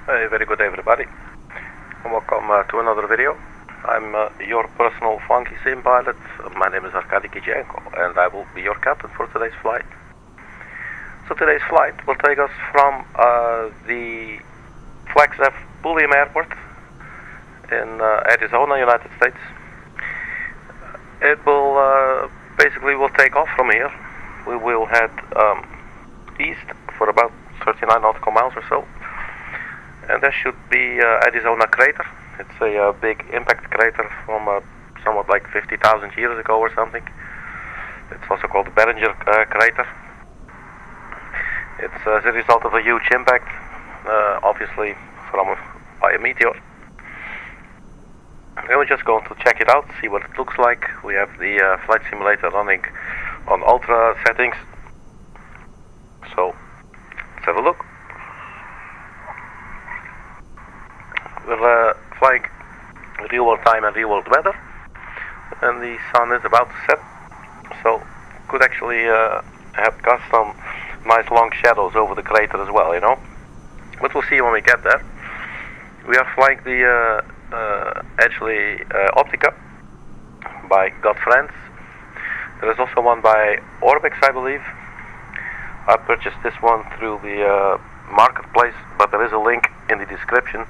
Hey, very good everybody, and welcome to another video. I'm your personal funky sim pilot. My name is Arkady Gidzenko, and I will be your captain for today's flight. So today's flight will take us from the Flagstaff Pulliam airport in Arizona, United States. It will basically will take off from here. We will head east for about 39 nautical miles or so, and there should be Arizona crater. It's a big impact crater from somewhat like 50,000 years ago or something. It's also called the Behringer crater. It's as a result of a huge impact, obviously by a meteor. And we're just going to check it out, see what it looks like. We have the flight simulator running on ultra settings, so let's have a look. We're flying real world time and real world weather, and the sun is about to set, so could actually have got some nice long shadows over the crater as well, you know. But we'll see when we get there. We are flying the Edgley Optica by Godfriends. There is also one by Orbix, I believe. I purchased this one through the marketplace, but there is a link in the description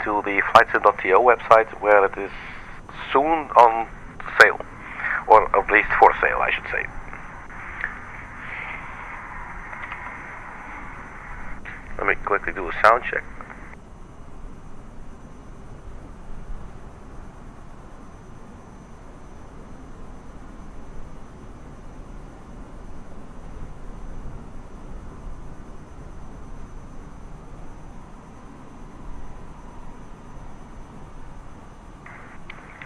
to the flightsim.to website where it is soon on sale, or at least for sale, I should say. Let me quickly do a sound check.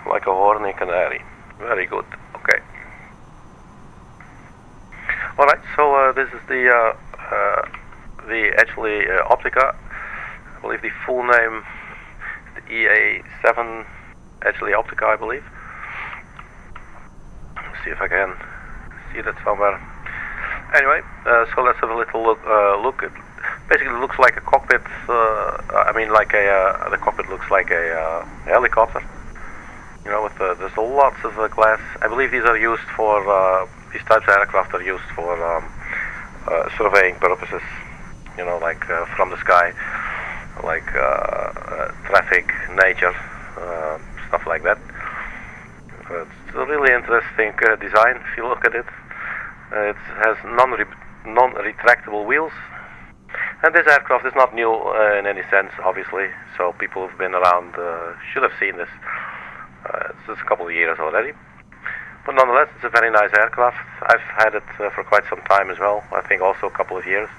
Like a horny canary. Very good. Okay. Alright, so this is the Edgley Optica. I believe the full name is the EA-7 Edgley Optica, I believe. Let's see if I can see that somewhere. Anyway, so let's have a little look. It basically looks like a cockpit. The cockpit looks like a helicopter. You know, with there's lots of glass. I believe these are used for these types of aircraft are used for surveying purposes. You know, like from the sky, like traffic, nature, stuff like that. It's a really interesting design if you look at it. It has non-retractable wheels, and this aircraft is not new in any sense, obviously. So people who've been around should have seen this. It's just a couple of years already, but nonetheless, it's a very nice aircraft. I've had it for quite some time as well. I think also a couple of years.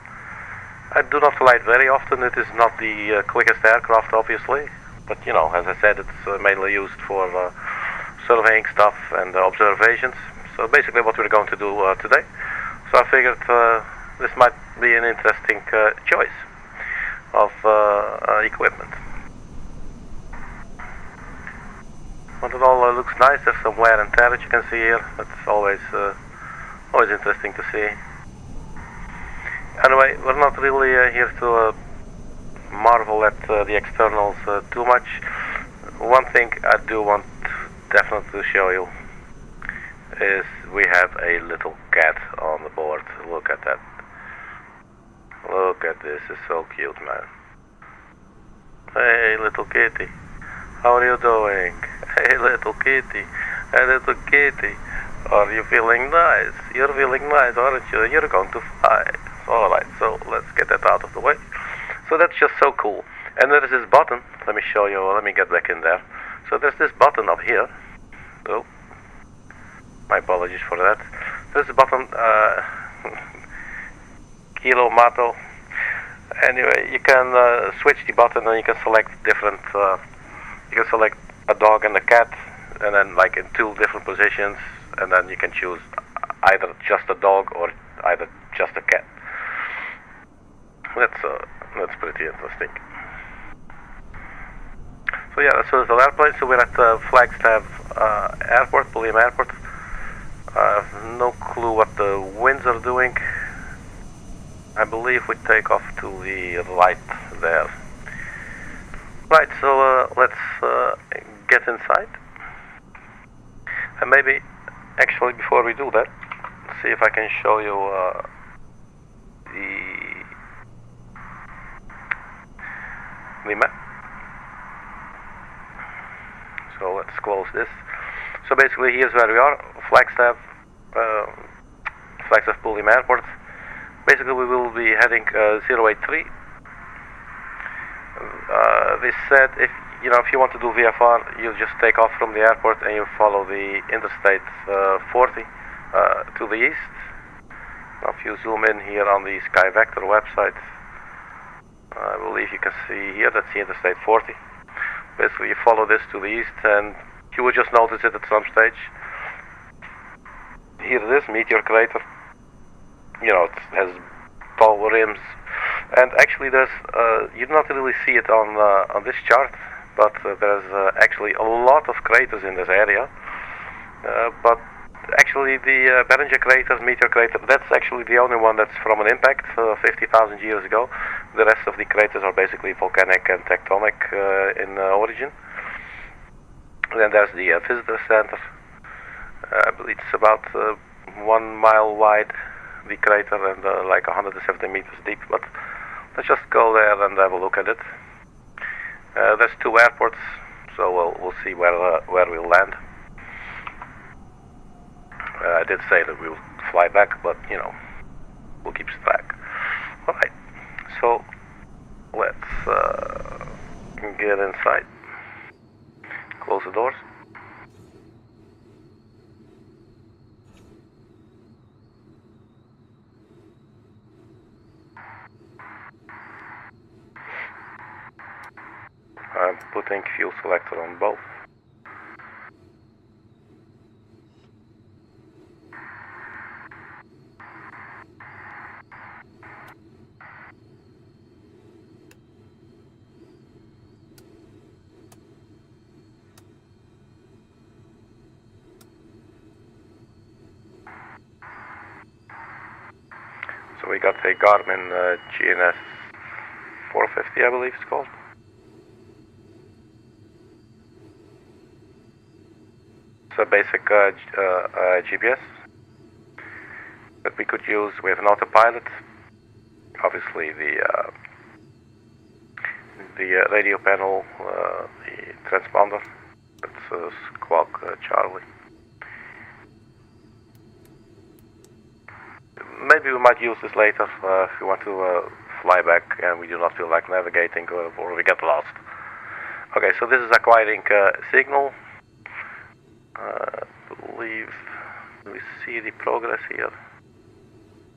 I do not fly it very often. It is not the quickest aircraft, obviously, but you know, as I said, it's mainly used for surveying stuff and observations. So basically, what we're going to do today. So I figured this might be an interesting choice of equipment. But it all looks nice. There's some wear and tear that you can see here. That's always interesting to see. Anyway, we're not really here to marvel at the externals too much. One thing I do want definitely to show you is we have a little cat on the board. Look at that. Look at this. It's so cute, man. Hey, little kitty. How are you doing? Hey, little kitty. Hey, little kitty. Are you feeling nice? You're feeling nice, aren't you? You're going to fly. Alright, so let's get that out of the way. So that's just so cool. And there is this button. Let me show you. Let me get back in there. So there's this button up here. Oh, my apologies for that. There's a button. Kilo Mato. Anyway, you can switch the button and you can select different. You can select a dog and a cat, and then like in two different positions, and then you can choose either just a dog or either just a cat. That's pretty interesting. So yeah, that's a little airplane. So we're at Flagstaff Airport, Pulliam Airport. I have no clue what the winds are doing. I believe we take off to the right there. Right, so let's get inside. And maybe, actually, before we do that, see if I can show you the map. So let's close this. So basically, here's where we are, Flagstaff, Flagstaff Pulliam Airport. Basically, we will be heading 083. They said if you want to do VFR, you just take off from the airport and you follow the Interstate 40 to the east. Now, if you zoom in here on the Sky Vector website, I believe you can see here that's the Interstate 40. Basically, you follow this to the east, and you will just notice it at some stage. Here it is, Meteor Crater. You know, it has tall rims, and actually, there's you do not really see it on this chart, but there's actually a lot of craters in this area. But actually, the Behringer crater, Meteor crater, that's actually the only one that's from an impact 50,000 years ago. The rest of the craters are basically volcanic and tectonic in origin. Then there's the visitor center. I believe it's about 1 mile wide, the crater, and like 170 meters deep. But let's just go there and have a look at it. There's 2 airports, so we'll see where we'll land. I did say that we'll fly back, but we'll keep track. Alright, so let's get inside. Close the doors. I'm putting fuel selector on both. So we got a Garmin GNS 450, I believe it's called. It's a basic GPS that we could use. We have an autopilot. Obviously, the radio panel, the transponder. That's Squawk Charlie. Maybe we might use this later if we want to fly back and we do not feel like navigating or we get lost. Okay, so this is acquiring signal. I believe we see the progress here.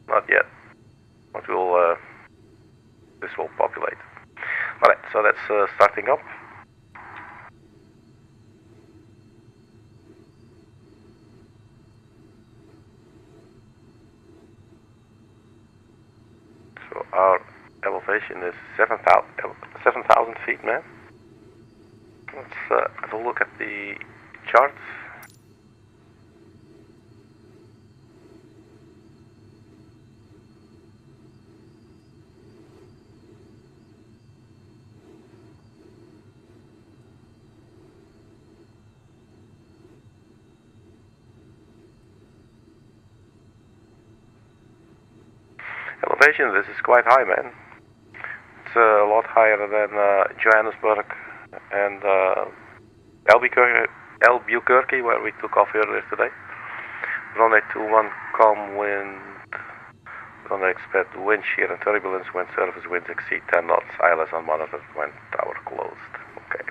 Not yet, but this will populate. Alright, so that's starting up. So our elevation is 7,000 feet, man. Let's have a look at the charts. Elevation, this is quite high, man. It's a lot higher than Johannesburg and Albuquerque, where we took off earlier today. Runway 21, calm wind. Don't expect wind shear and turbulence when surface winds exceed 10 knots. ILS unmonitored when tower closed. Okay.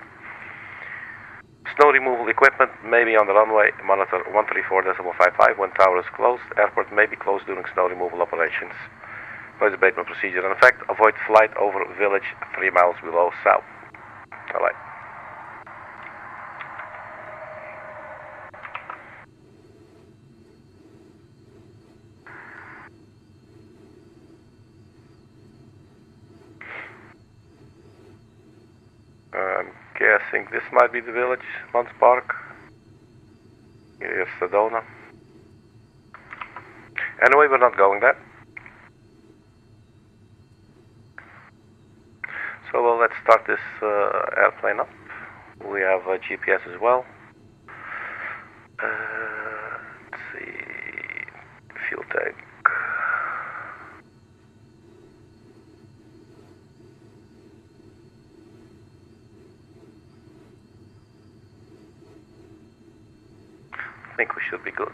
Snow removal equipment may be on the runway. Monitor 134.55 when tower is closed. Airport may be closed during snow removal operations. Noise abatement procedure in effect. Avoid flight over village 3 miles below south. Alright. I'm guessing this might be the village, Mons Park. Here's Sedona. Anyway, we're not going there. start this airplane up. We have a GPS as well. Let's see, fuel tank. I think we should be good.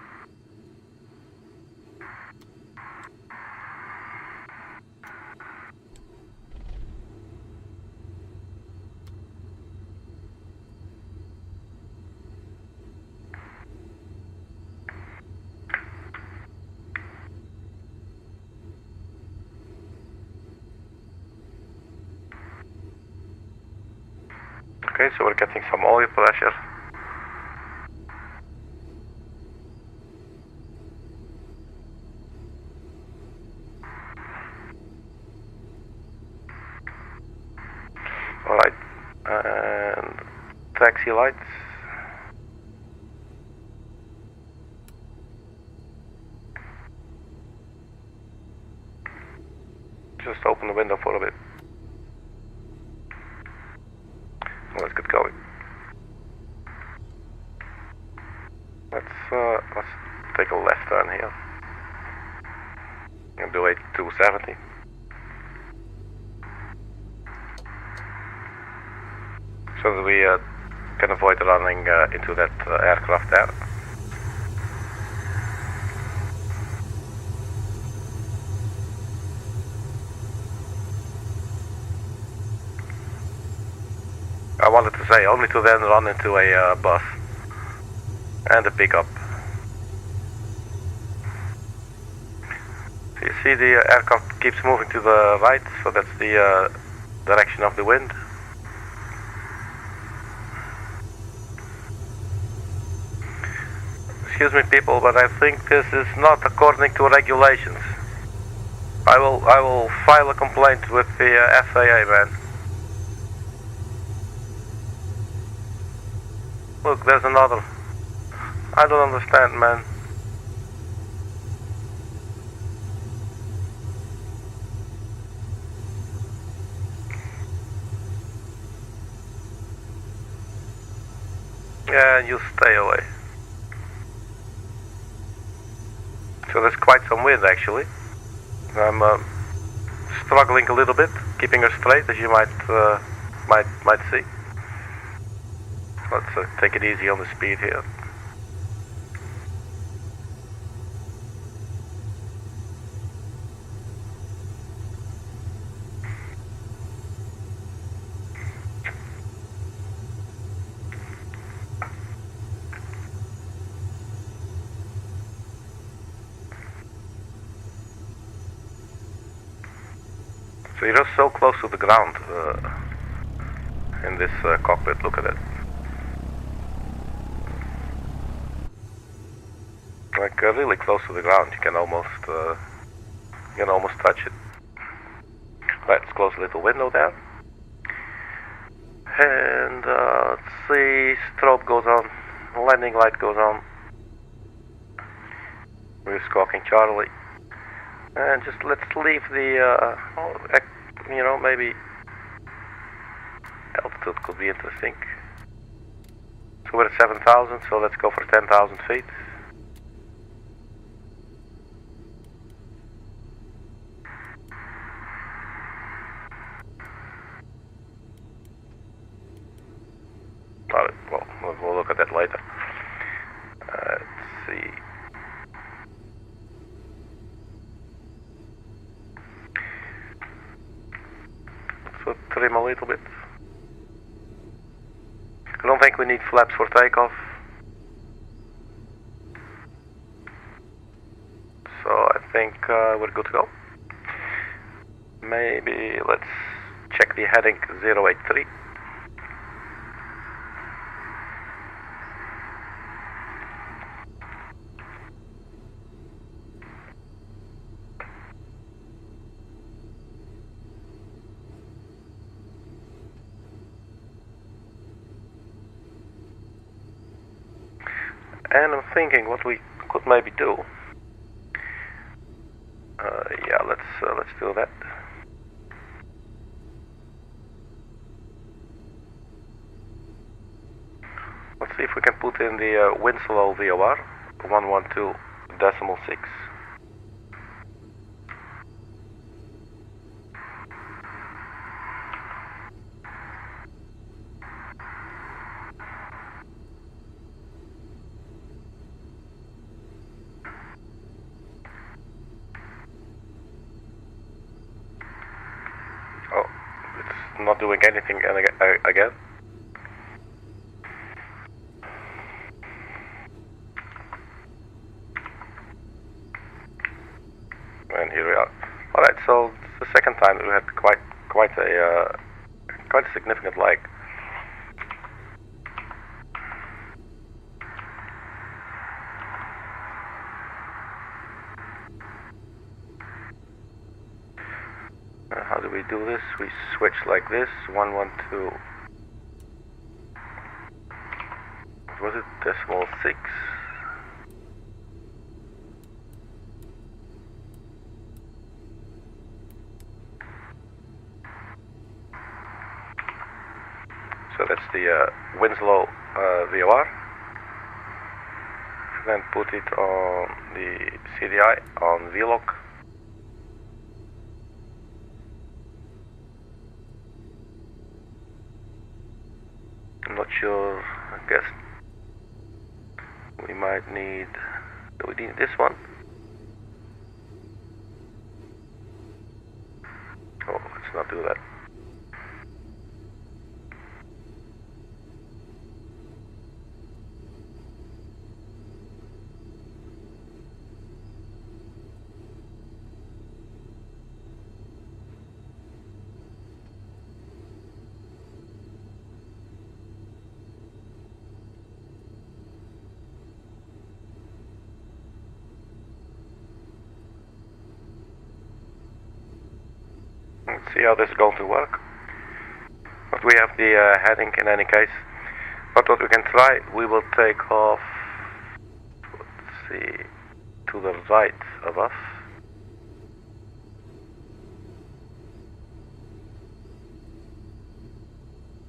Okay, so we're getting some oil pressure. Alright, and taxi lights. Just open the window for a bit. Let's get going. Let's take a left turn here and do 8270. So that we can avoid running into that aircraft there. I wanted to say only to then run into a bus and a pickup. So you see the aircraft keeps moving to the right, so that's the direction of the wind. Excuse me people, but I think this is not according to regulations. I will file a complaint with the FAA, man. Look, there's another. I don't understand, man. Yeah, you stay away. So there's quite some wind actually. I'm struggling a little bit, keeping her straight, as you might see. Let's take it easy on the speed here. So you're just so close to the ground in this cockpit. Look at it. Like really close to the ground. You can almost touch it. Right, let's close a little window there. And let's see, strobe goes on, landing light goes on. We're squawking Charlie. And just let's leave the, maybe altitude could be interesting. So we're at 7,000, so let's go for 10,000 feet. Alright, well, we'll look at that later. Let's see. So trim a little bit. I don't think we need flaps for takeoff. So I think we're good to go. Maybe let's check the heading 083. And I'm thinking what we could maybe do. Yeah, let's do that. see if we can put in the Winslow VOR 112.6. Oh, it's not doing anything again. And here we are. All right, so it's the second time that we had quite a significant lag. How do we do this? We switch like this. 112. Was it .6? So that's the Winslow VOR. Then put it on the CDI on VLOC. I'm not sure. I guess we might need. Do we need this one? Oh, let's not do that. Let's see how this is going to work. But we have the heading in any case. But what we can try, we will take off, let's see, to the right of us.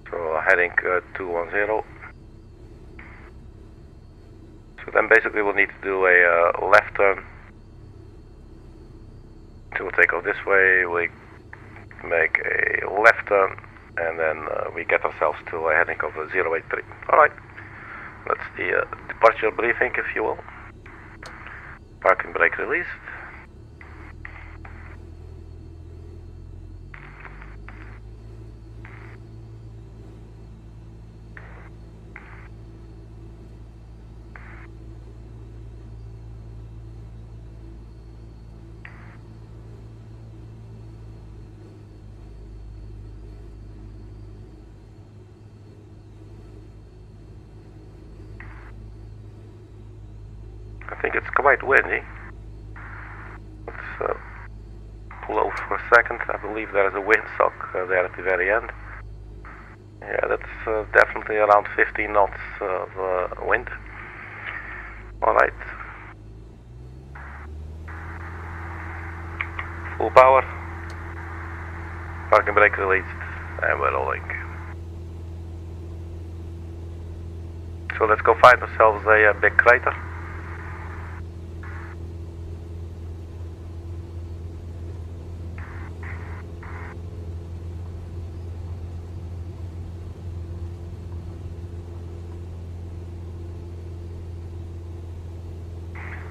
So heading 210. So then basically we'll need to do a left turn. So we'll take off this way, we make a left turn, and then we get ourselves to a heading of 083. Alright, that's the departure briefing, if you will. Parking brake released. I think it's quite windy. Let's pull over for a second. I believe there is a windsock there at the very end. Yeah, that's definitely around 15 knots of wind. Alright. Full power. Parking brake released. And we're rolling. So let's go find ourselves a big crater.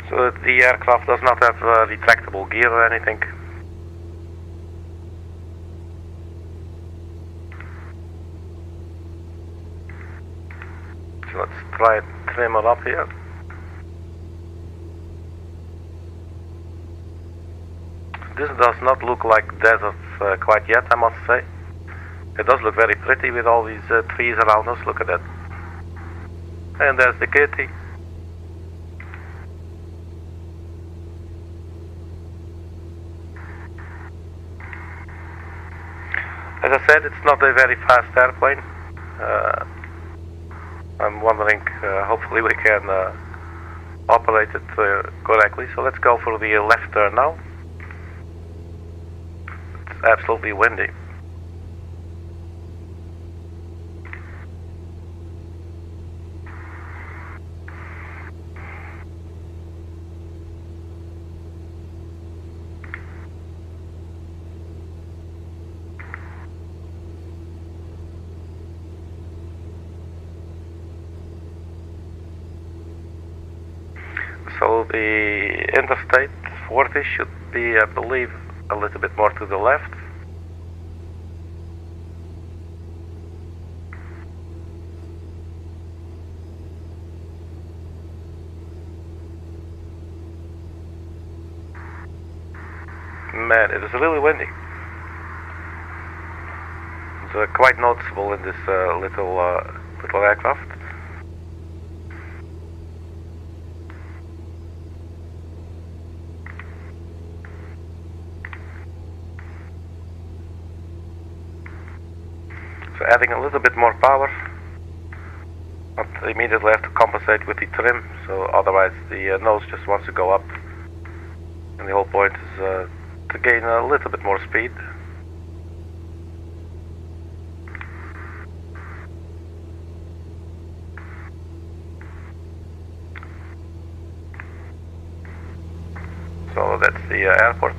So the aircraft does not have retractable gear or anything. So let's try and trim it up here. This does not look like desert quite yet, I must say. It does look very pretty with all these trees around us, look at that. And there's the kitty. As I said, it's not a very fast airplane. I'm wondering, hopefully we can operate it correctly. So let's go for the left turn now. It's absolutely windy. the Interstate 40 should be, I believe, a little bit more to the left. Man, it is really windy. It's quite noticeable in this little aircraft. So adding a little bit more power, not immediately have to compensate with the trim, so otherwise the nose just wants to go up, and the whole point is to gain a little bit more speed. So that's the airport.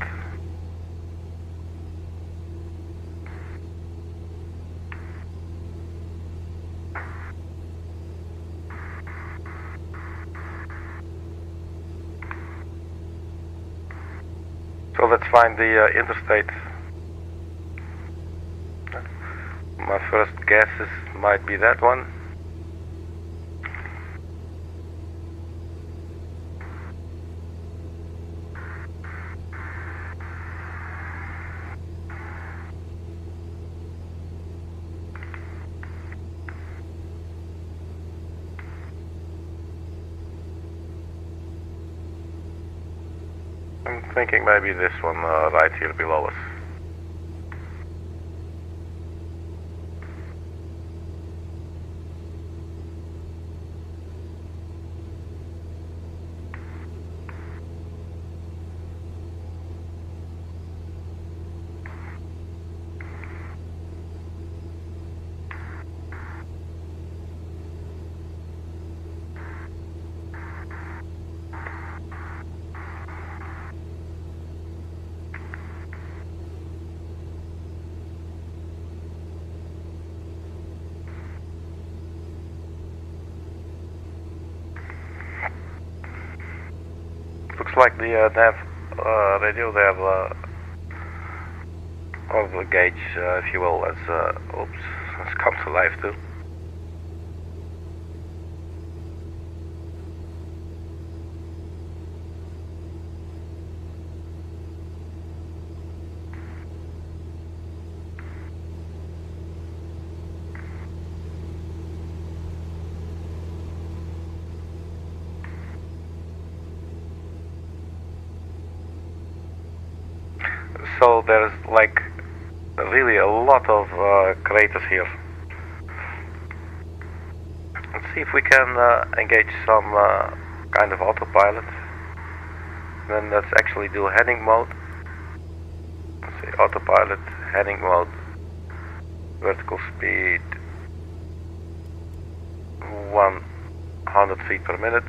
So let's find the interstate. My first guesses might be that one. I'm thinking maybe this one right here below us. Looks like the nav radio there, or the gauge, if you will, has come to life too. So there's like really a lot of craters here. Let's see if we can engage some kind of autopilot. Then let's actually do heading mode. Let's see, autopilot, heading mode, vertical speed 100 feet per minute.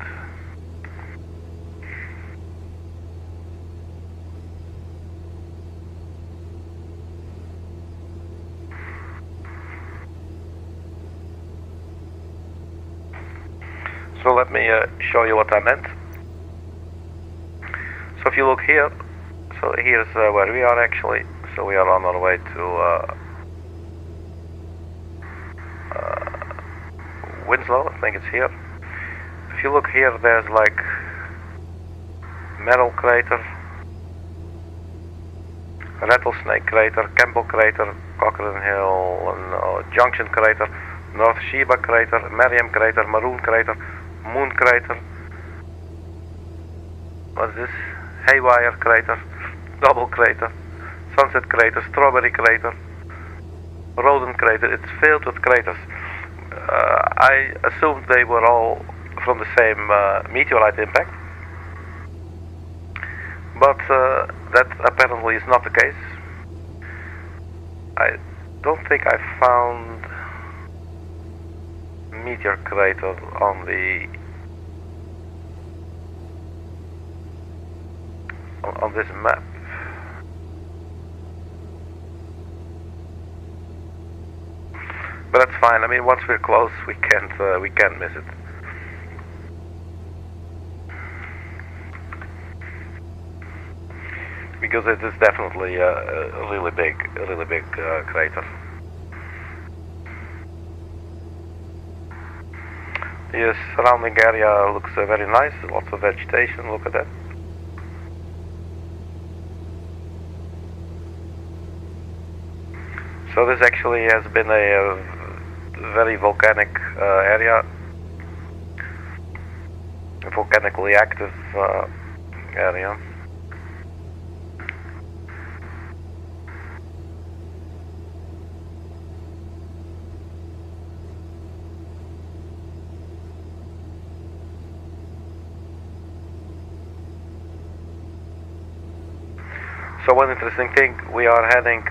So let me show you what I meant. So if you look here, so here's where we are actually. So we are on our way to Winslow, I think it's here. If you look here, there's like Merrill Crater, Rattlesnake Crater, Campbell Crater, Cochrane Hill, and, Junction Crater, North Sheba Crater, Merriam Crater, Maroon Crater, Moon Crater, what's this? Haywire Crater, Double Crater, Sunset Crater, Strawberry Crater, Rodent Crater. It's filled with craters. I assumed they were all from the same meteorite impact, but that apparently is not the case. I don't think I found meteor crater on this map. But that's fine. I mean, once we're close, we can't miss it. because it is definitely a really big crater. The surrounding area looks very nice, lots of vegetation, look at that. So this actually has been a very volcanic area, a volcanically active area. So one interesting thing, we are heading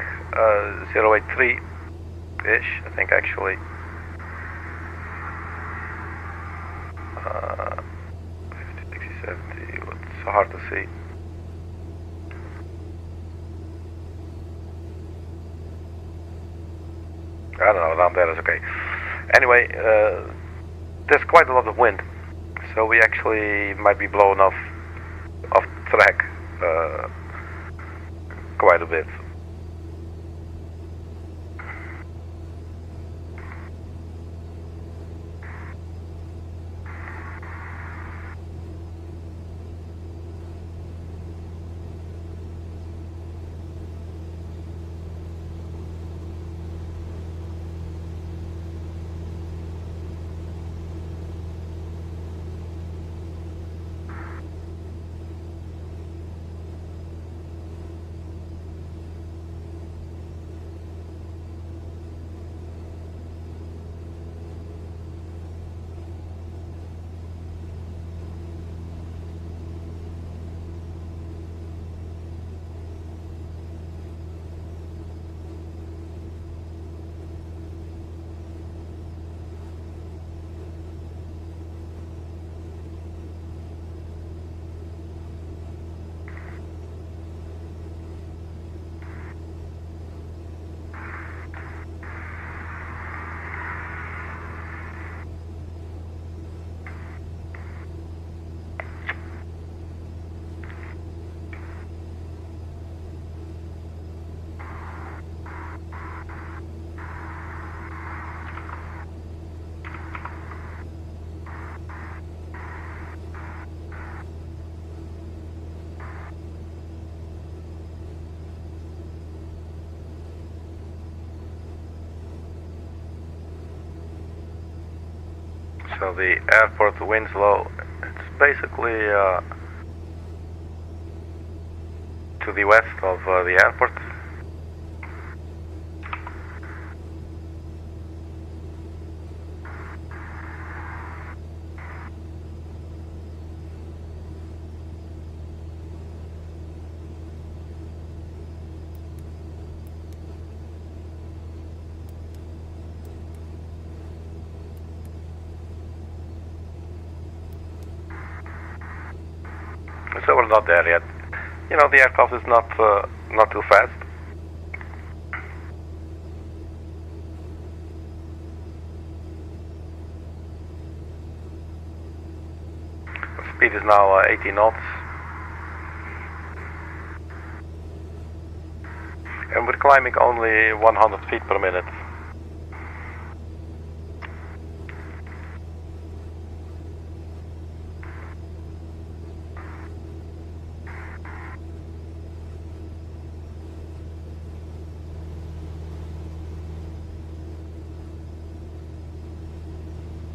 083-ish, I think actually. 50, 60, 70, it's so hard to see. I don't know, around there is okay. Anyway, there's quite a lot of wind, so we actually might be blown off track quite a bit. So the airport winds low, it's basically to the west of the airport. So we're not there yet. You know, the aircraft is not too fast. The speed is now 80 knots. And we're climbing only 100 feet per minute.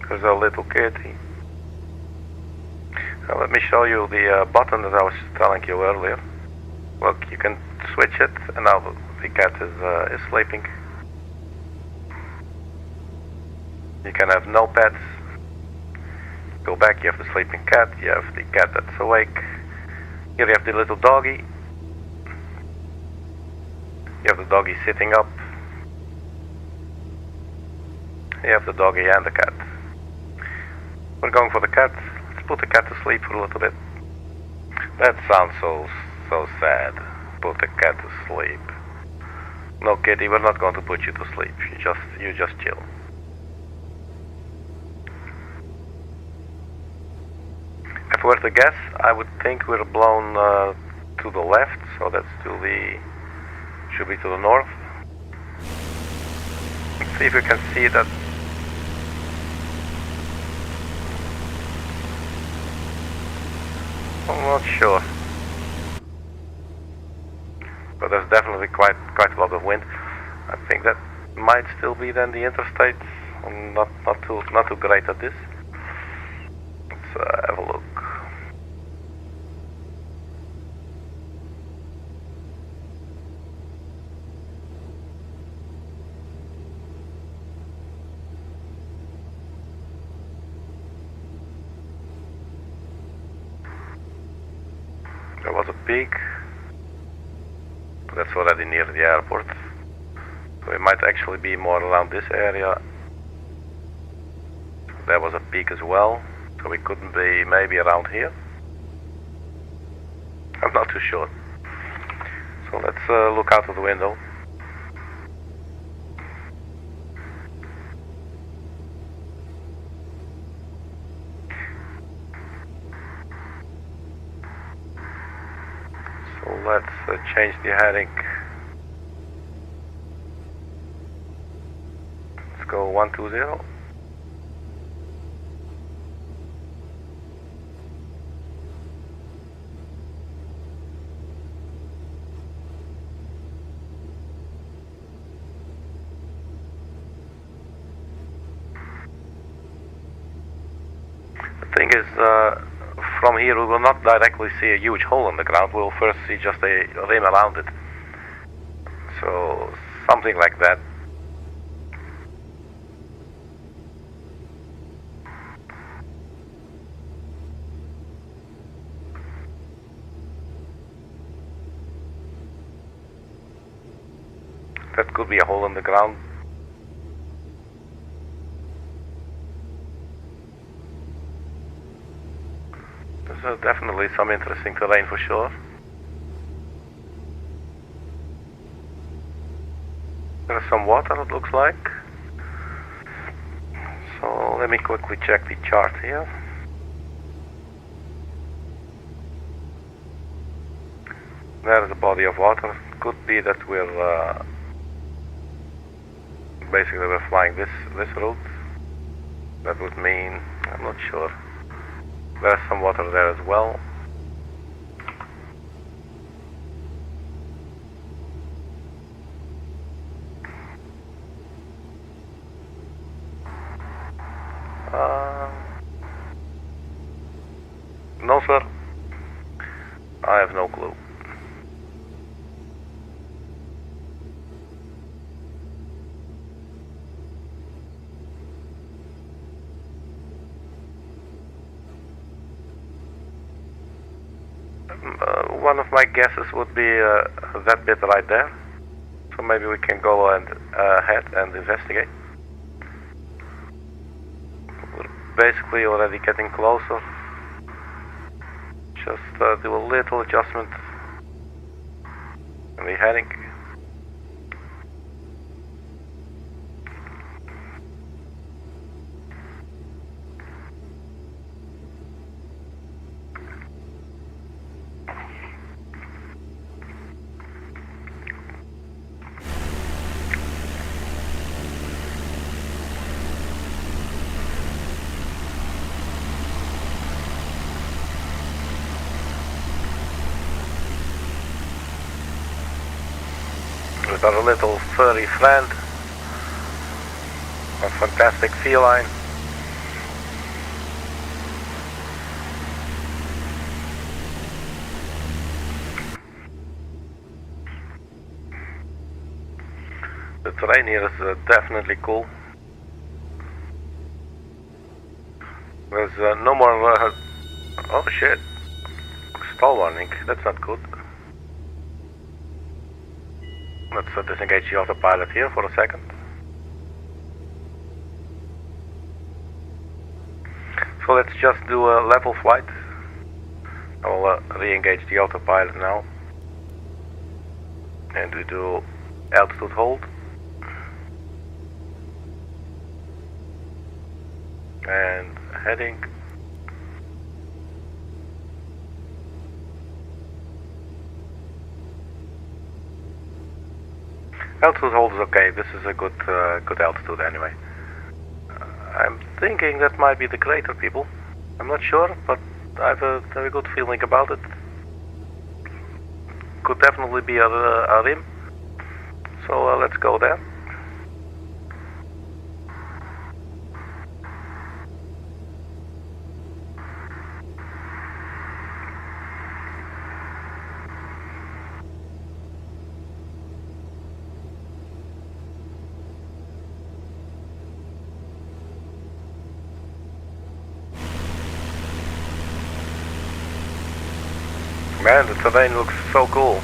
There's a little kitty. Now let me show you the button that I was telling you earlier. Look, you can switch it, and now the cat is sleeping. You can have no pets. Go back, you have the sleeping cat, you have the cat that's awake. Here you have the little doggy. You have the doggy sitting up. You have the doggy and the cat. We're going for the cat. Let's put the cat to sleep for a little bit. That sounds so sad. Put the cat to sleep. No, kitty, we're not going to put you to sleep. You just chill. If we were to guess, I would think we're blown to to the left, so that's to the, should be to the north. Let's see if we can see that. I'm not sure, but there's definitely quite a lot of wind. I think that might still be then the interstate. I'm not too great at this. Let's have a look. There was a peak, but that's already near the airport. So it might actually be more around this area. There was a peak as well, so we couldn't be maybe around here. I'm not too sure. So let's look out of the window. So let's change the heading. Let's go 120. The thing is, from here we will not directly see a huge hole in the ground. We'll first see just a rim around it. So something like that. That could be a hole in the ground. There's definitely some interesting terrain for sure. There's some water, it looks like. So let me quickly check the chart here. There's a body of water. Could be that we're basically we're flying this route. That would mean, I'm not sure. There's some water there as well. No sir, I have no clue. One of my guesses would be that bit right there. So maybe we can go and ahead and investigate. We're basically already getting closer. Just do a little adjustment in the heading. With our little furry friend, a fantastic feline. The terrain here is definitely cool. There's no more. Oh shit! Stall warning. That's not good. Let's disengage the autopilot here for a second. So let's just do a level flight. I will re-engage the autopilot now. And we do altitude hold. And heading. Altitude hold is okay. This is a good good altitude anyway. I'm thinking that might be the crater, people. I'm not sure, but I have a very good feeling about it. Could definitely be a rim. So let's go there. Man, the terrain looks so cool.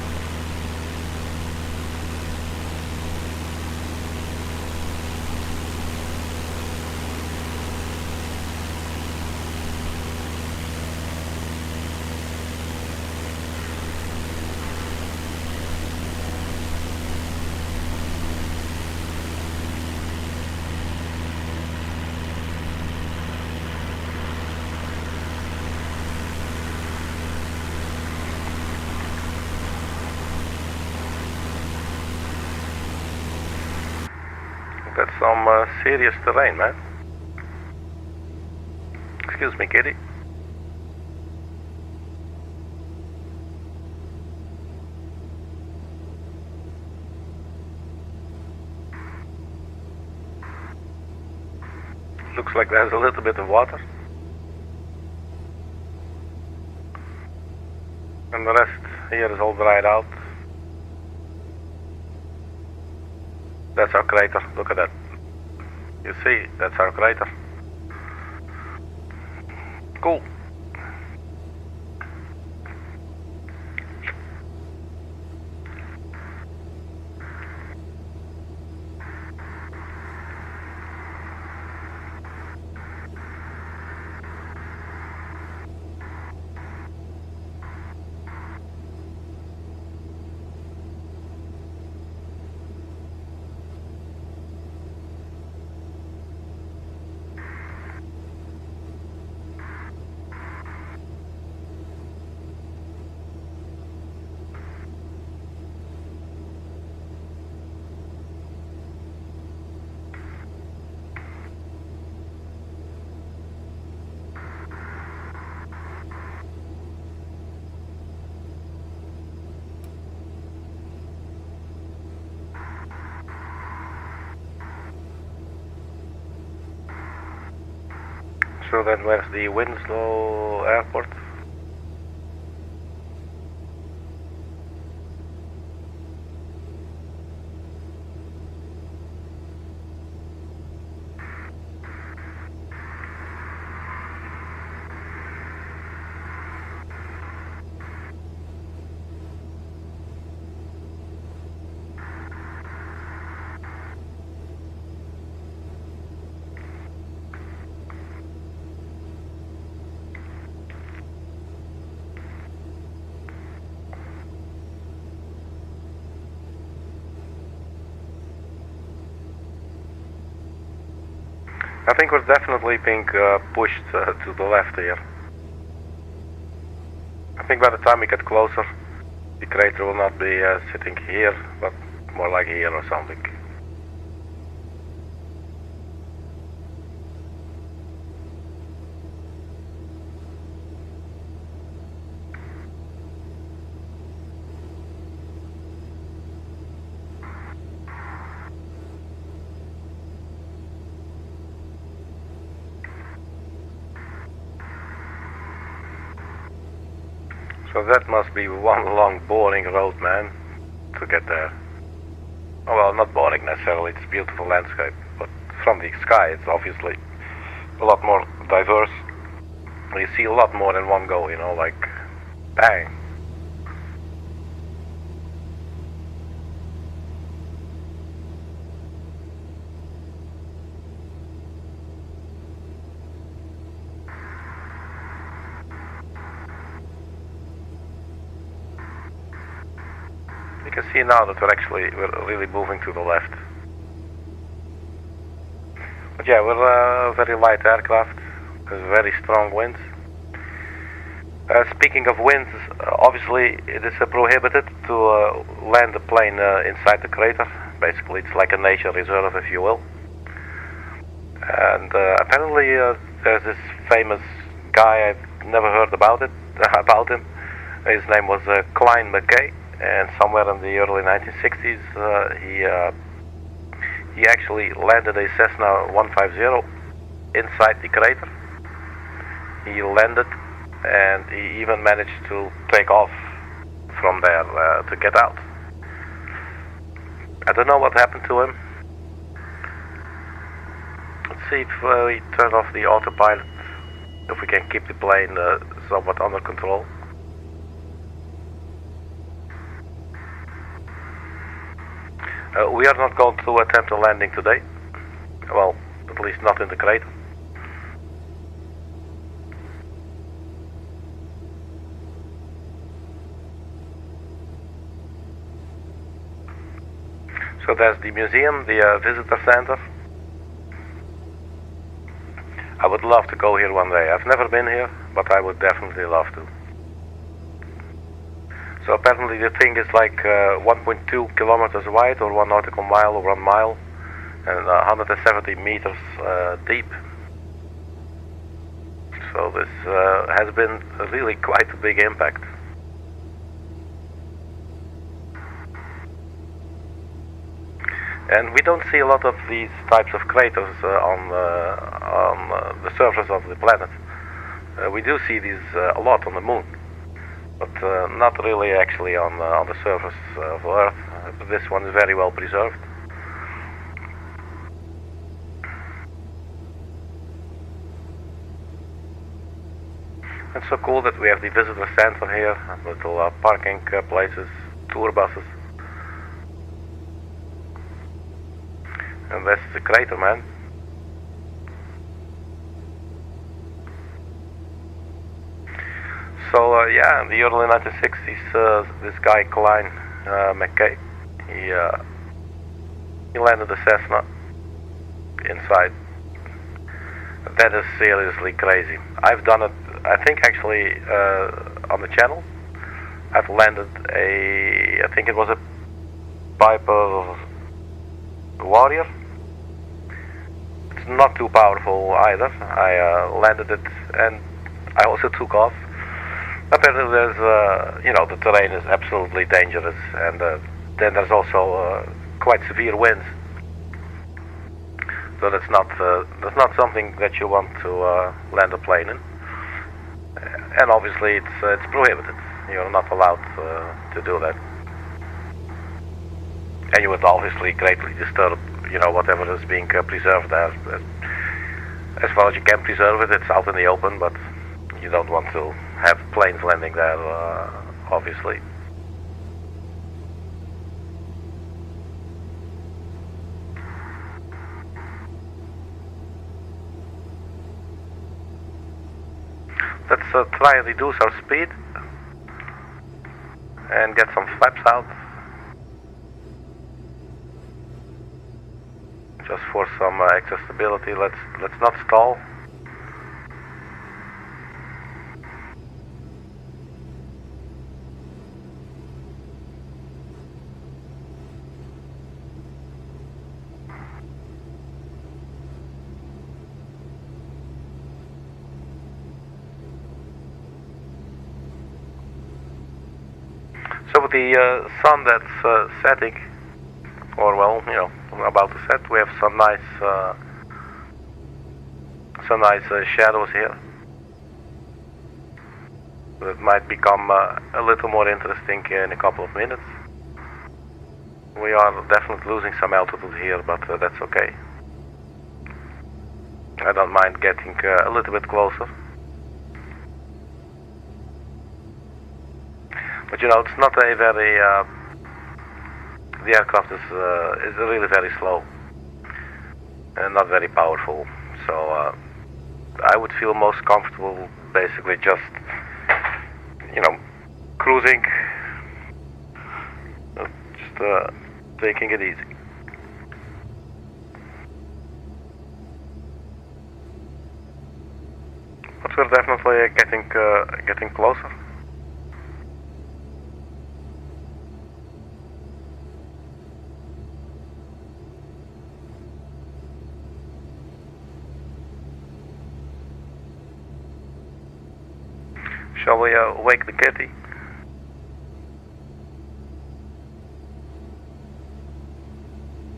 That's some serious terrain, man. Excuse me, kitty. Looks like there's a little bit of water. And the rest here is all dried out. That's our crater, look at that. You see, that's our crater. Cool. So then where's the Winslow airport? I think we're definitely being pushed to the left here. I think by the time we get closer, the crater will not be sitting here, but more like here or something. So that must be one long boring road, man, to get there. Oh, well, not boring necessarily, it's a beautiful landscape, but from the sky it's obviously a lot more diverse. You see a lot more in one go, you know, like, bang. You can see now that we're really moving to the left. But yeah, we're a very light aircraft, with very strong winds. Speaking of winds, obviously it is prohibited to land the plane inside the crater, basically. It's like a nature reserve, if you will. And apparently there's this famous guy, I've never heard about him. His name was Klein McKay, and somewhere in the early 1960s he actually landed a Cessna 150 inside the crater. He landed, and he even managed to take off from there to get out. I don't know what happened to him. Let's see if we turn off the autopilot, if we can keep the plane somewhat under control. We are not going to attempt a landing today. Well, at least not in the crater. So there's the museum, the visitor center. I would love to go here one day. I've never been here, but I would definitely love to. So apparently the thing is like 1.2 kilometers wide, or 1 nautical mile, or 1 mile, and 170 meters deep. So this has been really quite a big impact. And we don't see a lot of these types of craters on the surface of the planet. We do see these a lot on the moon, but not really actually on the surface of Earth. This one is very well preserved. It's so cool that we have the visitor center here, little parking places, tour buses. And that's the crater, man. So yeah, in the early 1960s, this guy Klein McKay, he landed the Cessna inside. That is seriously crazy. I've done it, I think actually on the channel. I've landed I think it was a Piper Warrior. It's not too powerful either. I landed it and I also took off. Apparently there's, the terrain is absolutely dangerous, and then there's also quite severe winds. So that's not something that you want to land a plane in. And obviously it's prohibited. You're not allowed to do that. And you would obviously greatly disturb, whatever is being preserved there. As far as you can preserve it, it's out in the open, but you don't want to have planes landing there, obviously. Let's try and reduce our speed and get some flaps out. Just for some extra stability. Let's not stall. So with the sun that's setting, or well, about to set, we have some nice shadows here. It might become a little more interesting in a couple of minutes. We are definitely losing some altitude here, but that's okay. I don't mind getting a little bit closer. But it's not a very, the aircraft is really very slow and not very powerful. So I would feel most comfortable basically just, cruising, just taking it easy. But we're definitely getting closer. Shall we wake the kitty?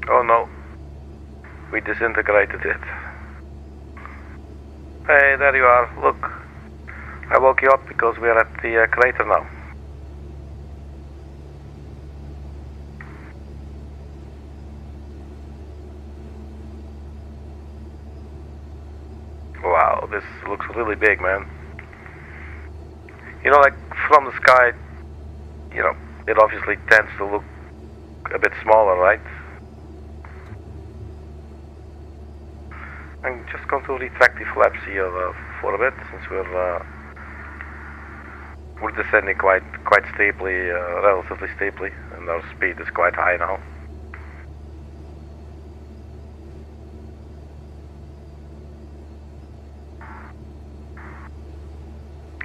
Oh no, we disintegrated it. Hey, there you are, look. I woke you up because we're at the crater now. Wow, this looks really big, man. You know, like from the sky, you know, it obviously tends to look a bit smaller, right? I'm just going to retract the flaps here for a bit, since we're descending quite steeply, relatively steeply, and our speed is quite high now.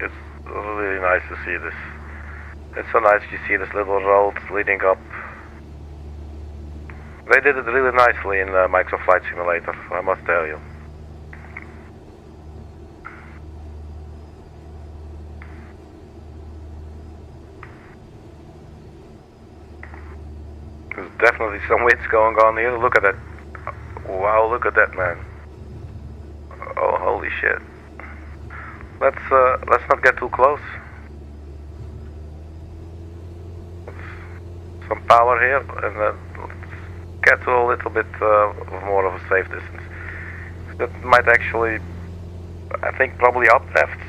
It's really nice to see this. It's so nice to see this little road leading up. They did it really nicely in Microsoft Flight Simulator, I must tell you. There's definitely some winds going on here. Look at that. Wow, look at that, man. Oh, holy shit. Let's not get too close. Some power here, and let's get to a little bit more of a safe distance. That might actually, I think, probably updraft.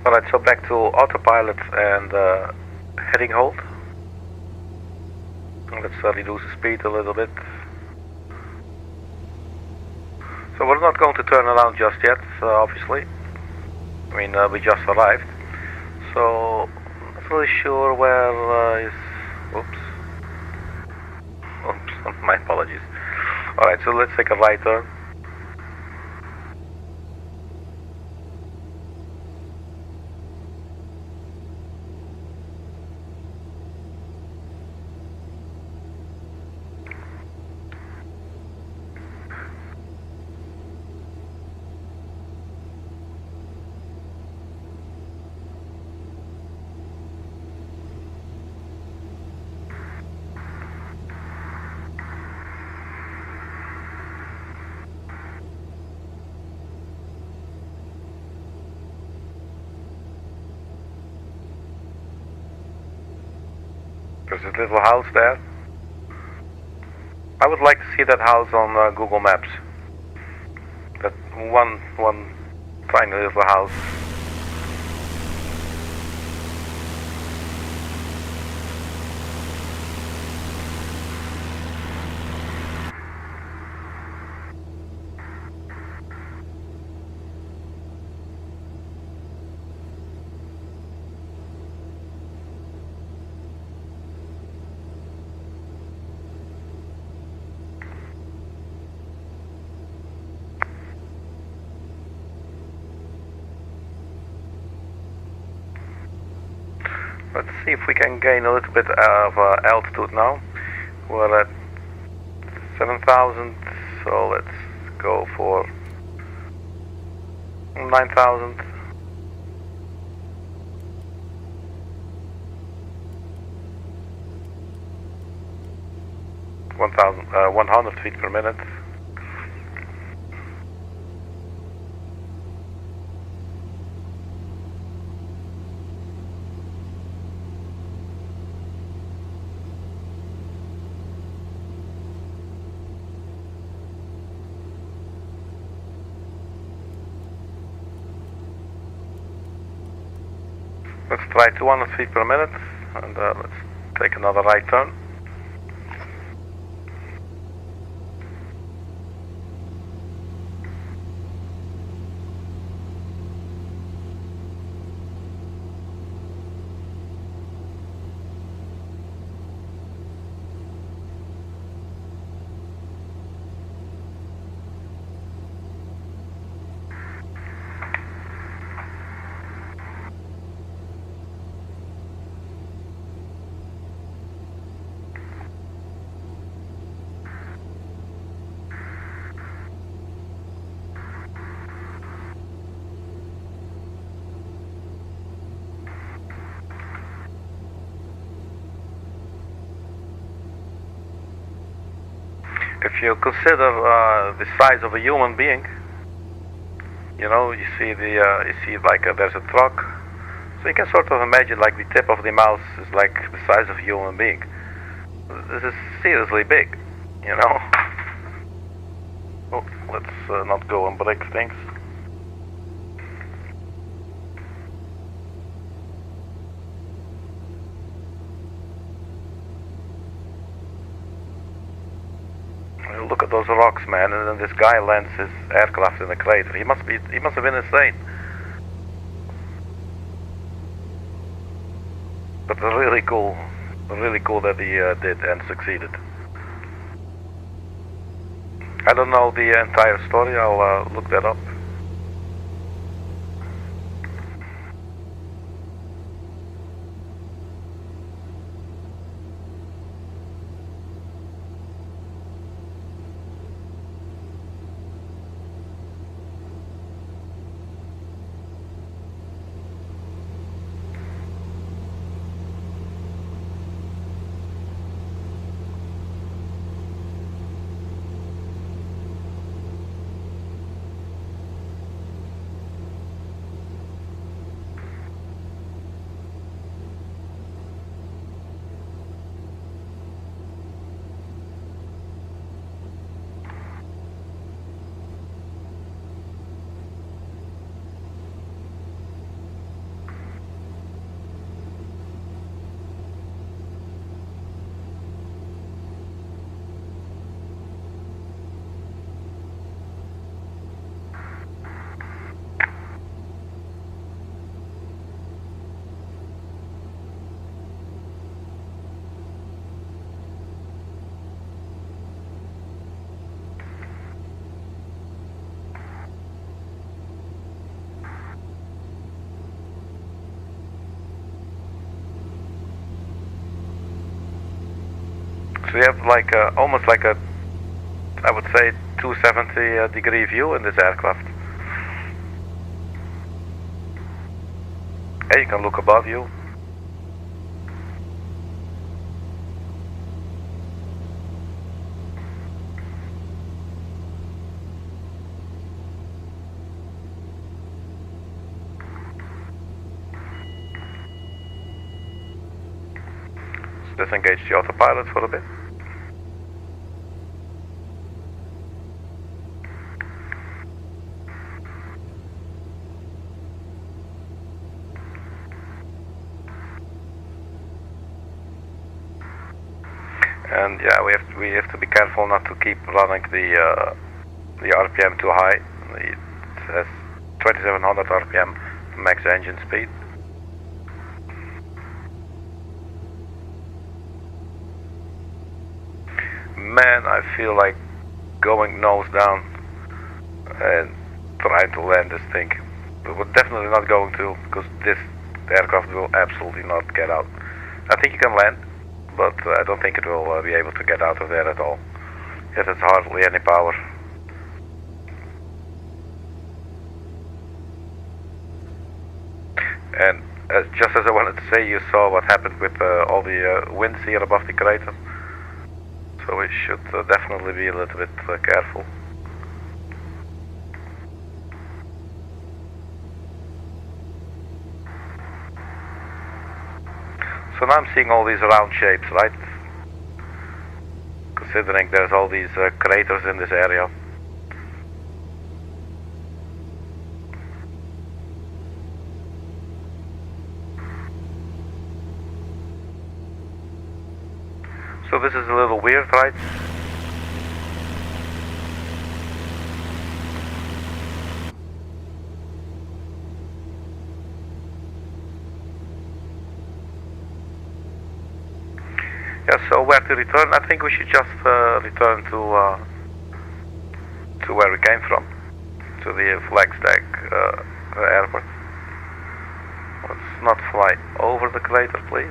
Alright, so back to autopilot and heading hold. Let's reduce the speed a little bit. So we're not going to turn around just yet, obviously. I mean, we just arrived. So, not really sure where is... Oops. Oops, my apologies. Alright, so let's take a right turn. There's a little house there. I would like to see that house on Google Maps. That one tiny little house. Let's see if we can gain a little bit of altitude now. We're at 7,000, so let's go for 9,000. (1,000) 100 feet per minute. Let's try 200 feet per minute, and let's take another right turn. If you consider the size of a human being, you know, you see like there's a truck, so you can sort of imagine like the tip of the mouse is like the size of a human being. This is seriously big, you know. Oh, let's not go and break things. Look at those rocks, man, and then this guy lands his aircraft in the crater. He must have been insane. But really cool that he did and succeeded. I don't know the entire story, I'll look that up. So you have like almost like a, I would say, 270 degree view in this aircraft. And you can look above you. Let's disengage the autopilot for a bit. And yeah, we have to be careful not to keep running the RPM too high. It has 2700 RPM max engine speed. Man, I feel like going nose down and trying to land this thing. But we're definitely not going to, because this aircraft will absolutely not get out. I think you can land, but I don't think it will be able to get out of there at all. It has hardly any power. And just as I wanted to say, you saw what happened with all the winds here above the crater. So we should definitely be a little bit careful. So now I'm seeing all these round shapes, right? Considering there's all these craters in this area. weird, right? Yeah, so where to return? I think we should just return to where we came from, to the Flagstaff airport. Let's not fly over the crater, please.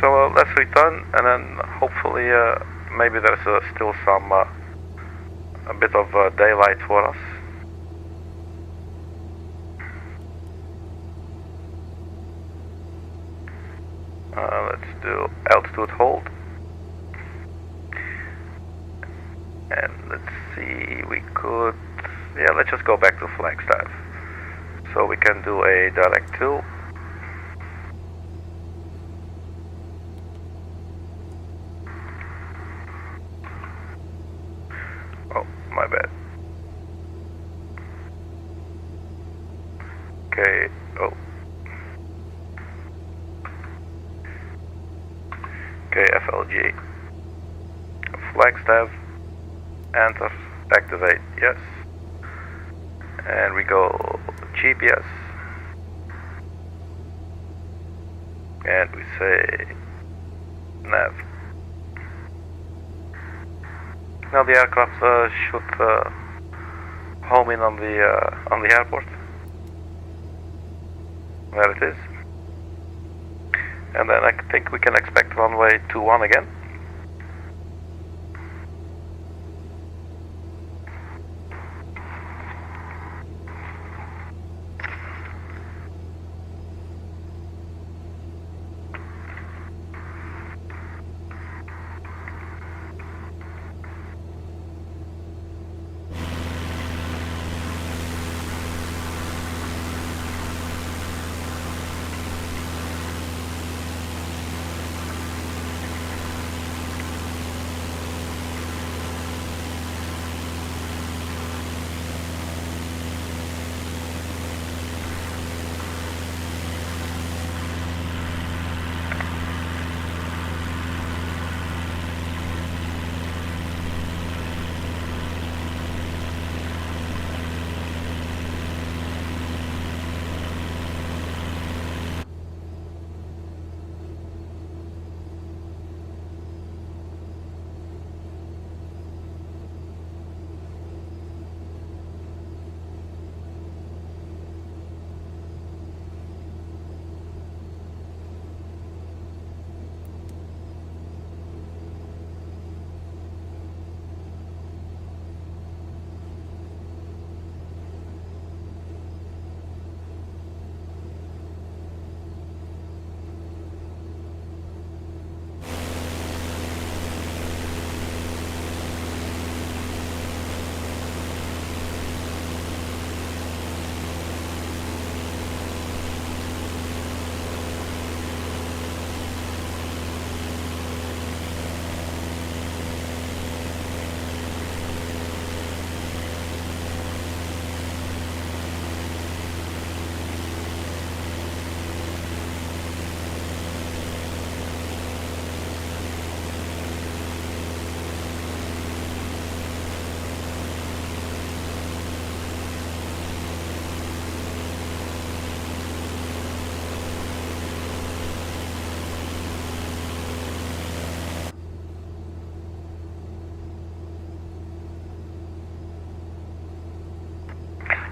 So let's return, and then hopefully maybe there's still some a bit of daylight for us. Let's do altitude hold, and let's see, we could, yeah, let's just go back to Flagstaff, so we can do a direct 2. Oh, my bad. Okay, oh. KFLG. Flagstaff. Enter. Activate. Yes. And we go GPS. And we say nav. Now the aircraft should home in on the airport. There it is. And then I think we can expect runway 21 again.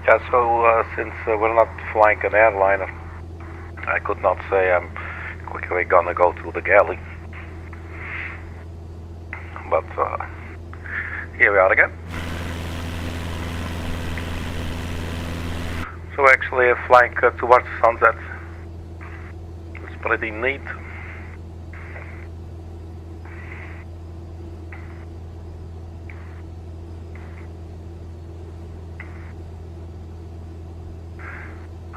Yeah, so since we're not flying an airliner, I could not say I'm quickly gonna go to the galley. But here we are again. So actually flying towards the sunset. It's pretty neat.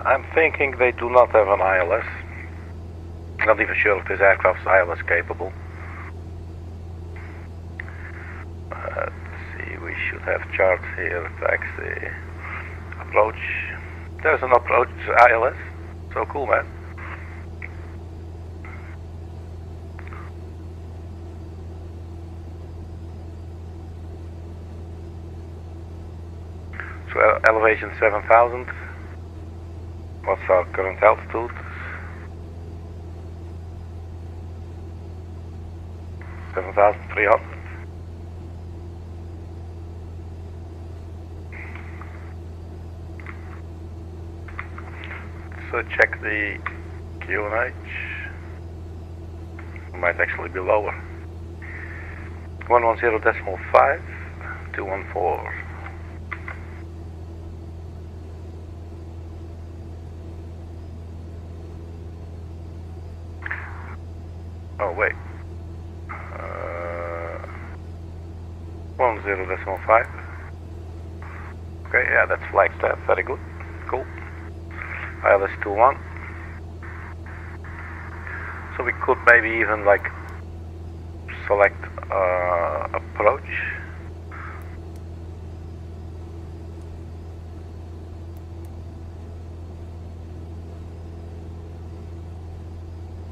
I'm thinking they do not have an ILS. Not even sure if this aircraft's ILS capable. Let's see, we should have charts here, taxi, approach. There's an approach ILS, so cool, man. So elevation 7,000. What's our current altitude? 7,300. So check the QNH. It might actually be lower. 110.5, 214. Oh wait. 10.5. Okay, yeah, that's Flagstaff. Very good. Cool. ILS 21. So we could maybe even like select approach.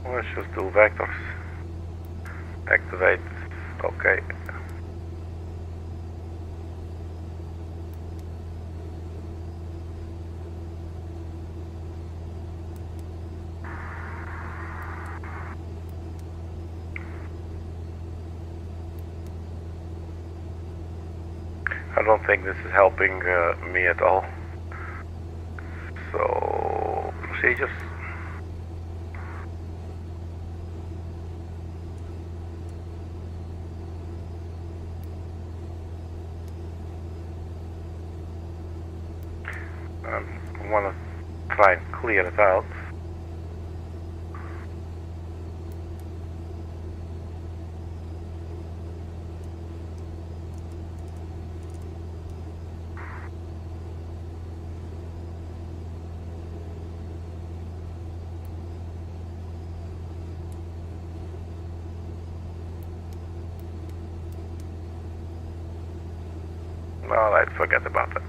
Let's just do vectors. Activate. Okay. I don't think this is helping me at all. So, procedures. I want to try and clear it out. Alright, forget about that.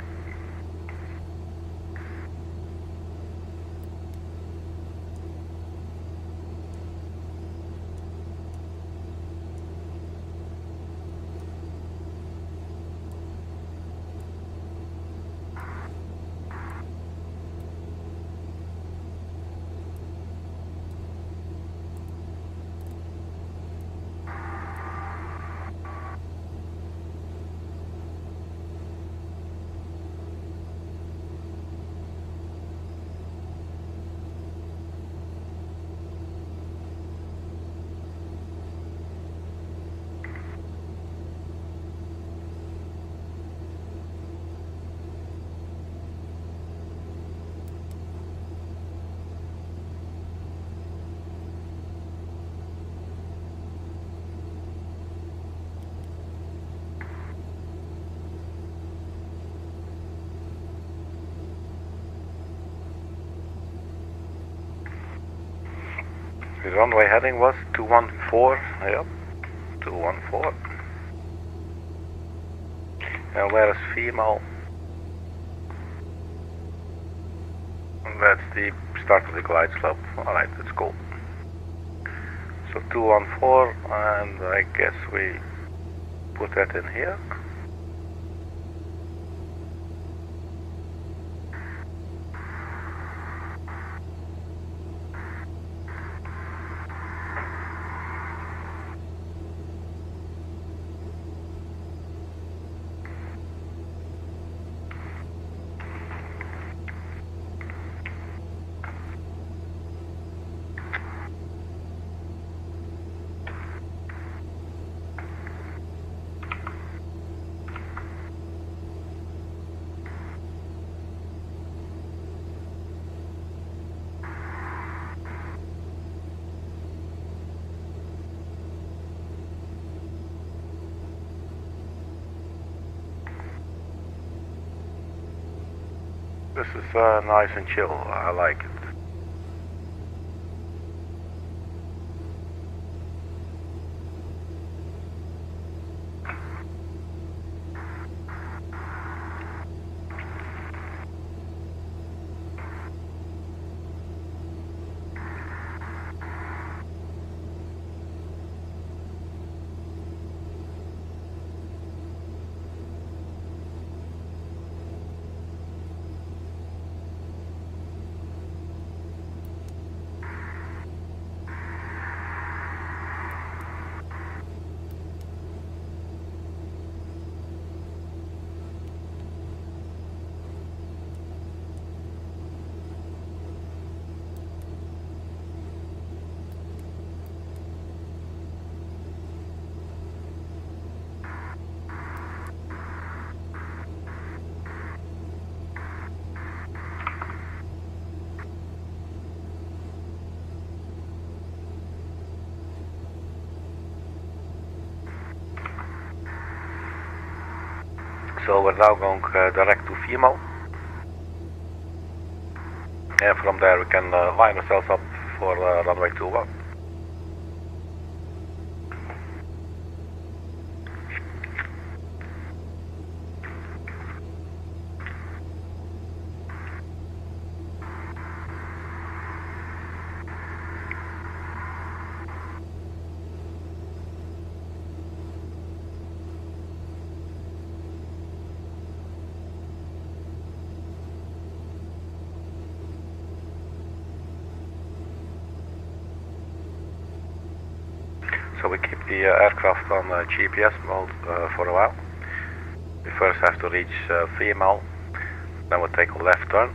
The runway heading was 214, yep, 214. And where is female? And that's the start of the glide slope. Alright, that's cool. So 214, and I guess we put that in here. This is nice and chill. I like it. So we're now going direct to female, and from there we can line ourselves up for runway 21. So we keep the aircraft on GPS mode for a while. We first have to reach female, then we'll take a left turn,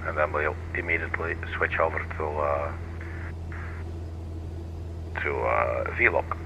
and then we'll immediately switch over to V-lock.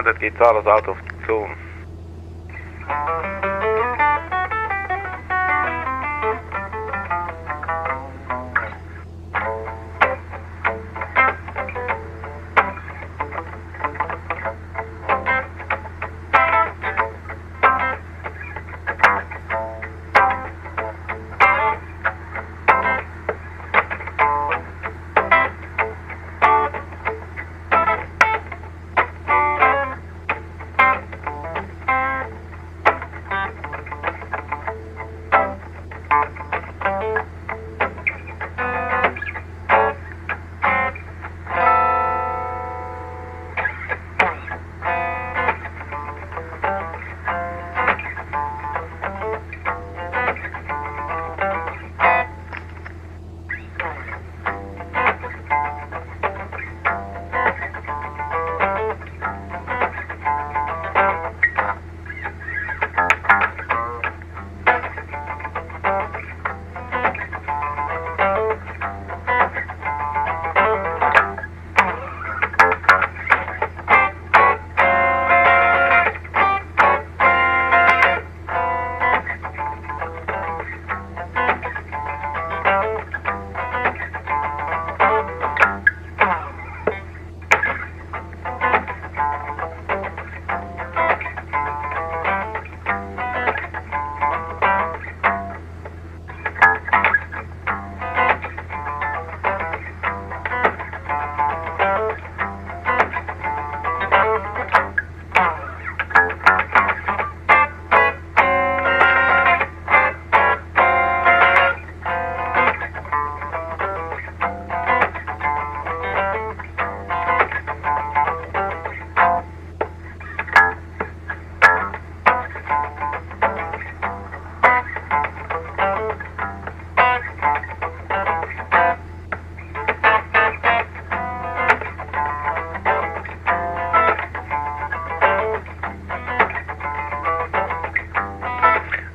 man, that guitar is out of tune.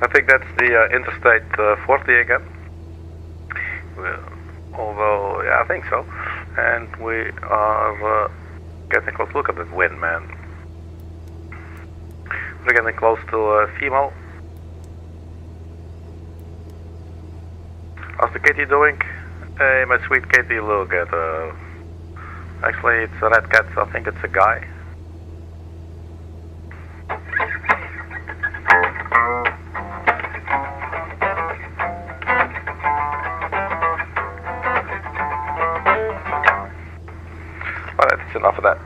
I think that's the Interstate 40 again. Although, yeah, I think so. And we are getting close. Look at that wind, man. We're getting close to female. How's the kitty doing? Hey, my sweet kitty, look at actually, it's a red cat, so I think it's a guy. Alright, that's enough of that.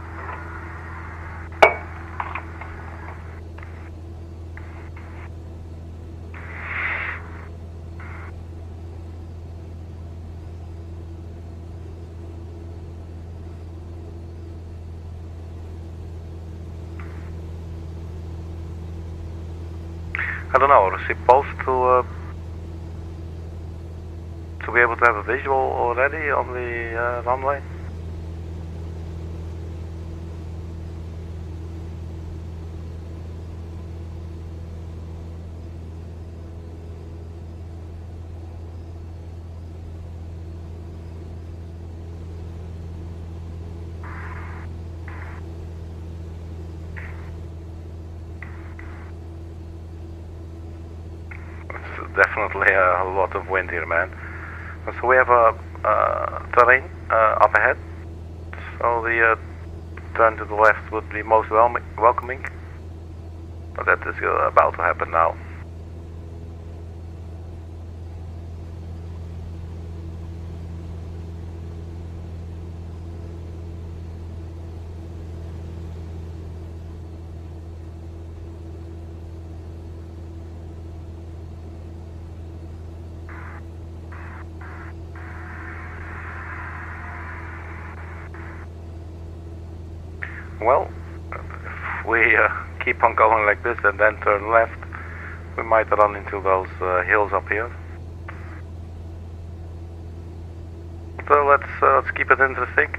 I don't know, are we supposed to be able to have a visual already on the runway? Definitely a lot of wind here, man. So we have a terrain up ahead. So the turn to the left would be most welcoming. But that is about to happen now. Well, if we keep on going like this and then turn left, we might run into those hills up here. So let's keep it interesting.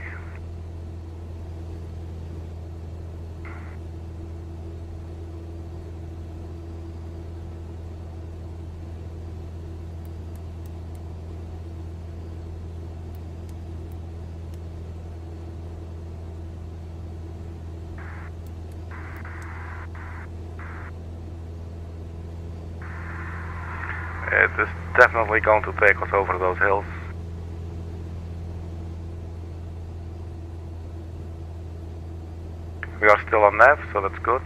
It is definitely going to take us over those hills. We are still on nav, so that's good.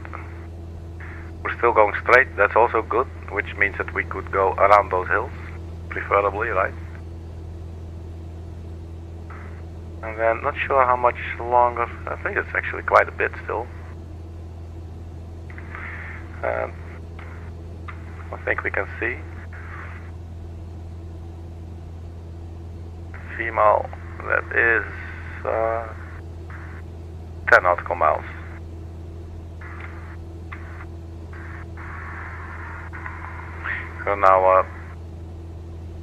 We're still going straight, that's also good, which means that we could go around those hills, preferably, right? And then, not sure how much longer, I think it's actually quite a bit still. I think we can see. Female, that is 10 nautical miles. We're now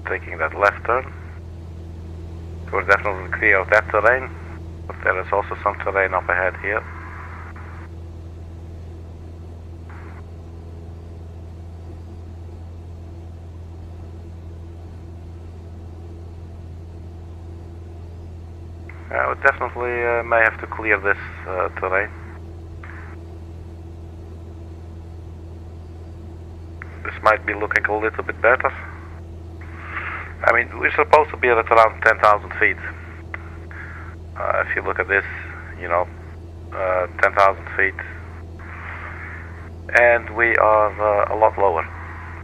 taking that left turn. We're definitely clear of that terrain, but there is also some terrain up ahead here. We definitely may have to clear this terrain. This might be looking a little bit better. I mean, we're supposed to be at around 10,000 feet. If you look at this, you know, 10,000 feet. And we are a lot lower.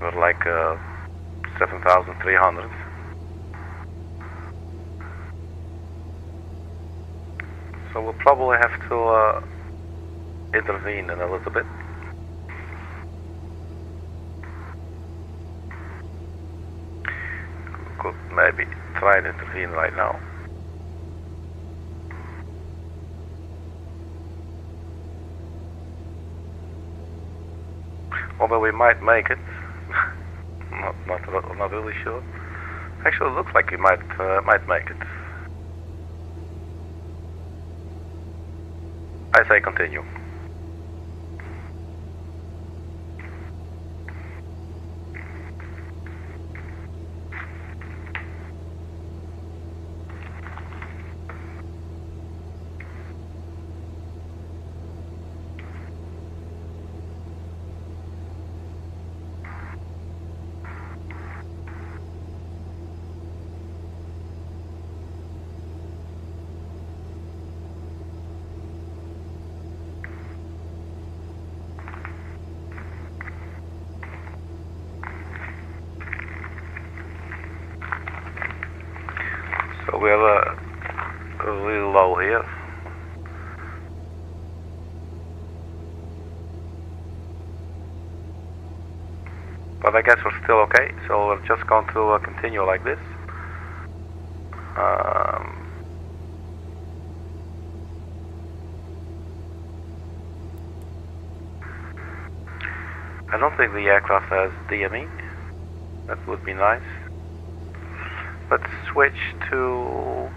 We're like 7,300. So we'll probably have to intervene in a little bit. Could maybe try and intervene right now. Although we might make it. not really sure. Actually, it looks like we might make it. I say continue. So we're really low here. But I guess we're still okay, so we're just going to continue like this. I don't think the aircraft has DME. That would be nice. Let's switch to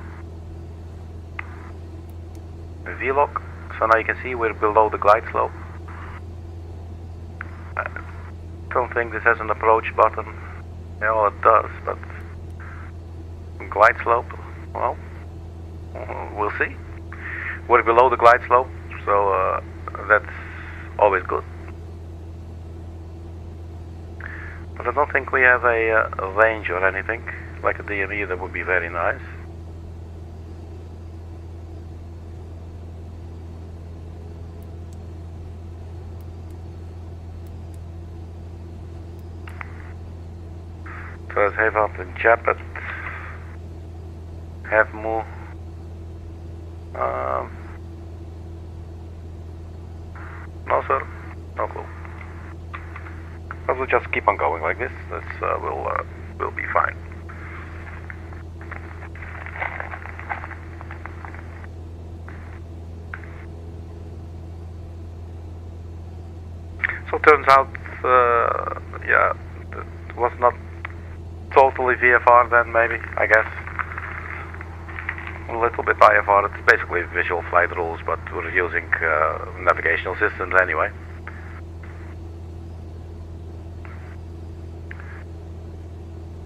V-lock. So now you can see we're below the glide slope. I don't think this has an approach button. Yeah, well, it does, but glide slope, well, we'll see. We're below the glide slope, so that's always good. But I don't think we have a range or anything. Like a DME, that would be very nice. So let's have up the Japet. Have more. No sir, no clue. But we'll just keep on going like this. That's we'll be fine. So turns out, yeah, it was not totally VFR then, maybe, I guess. A little bit IFR, it's basically visual flight rules, but we're using navigational systems anyway.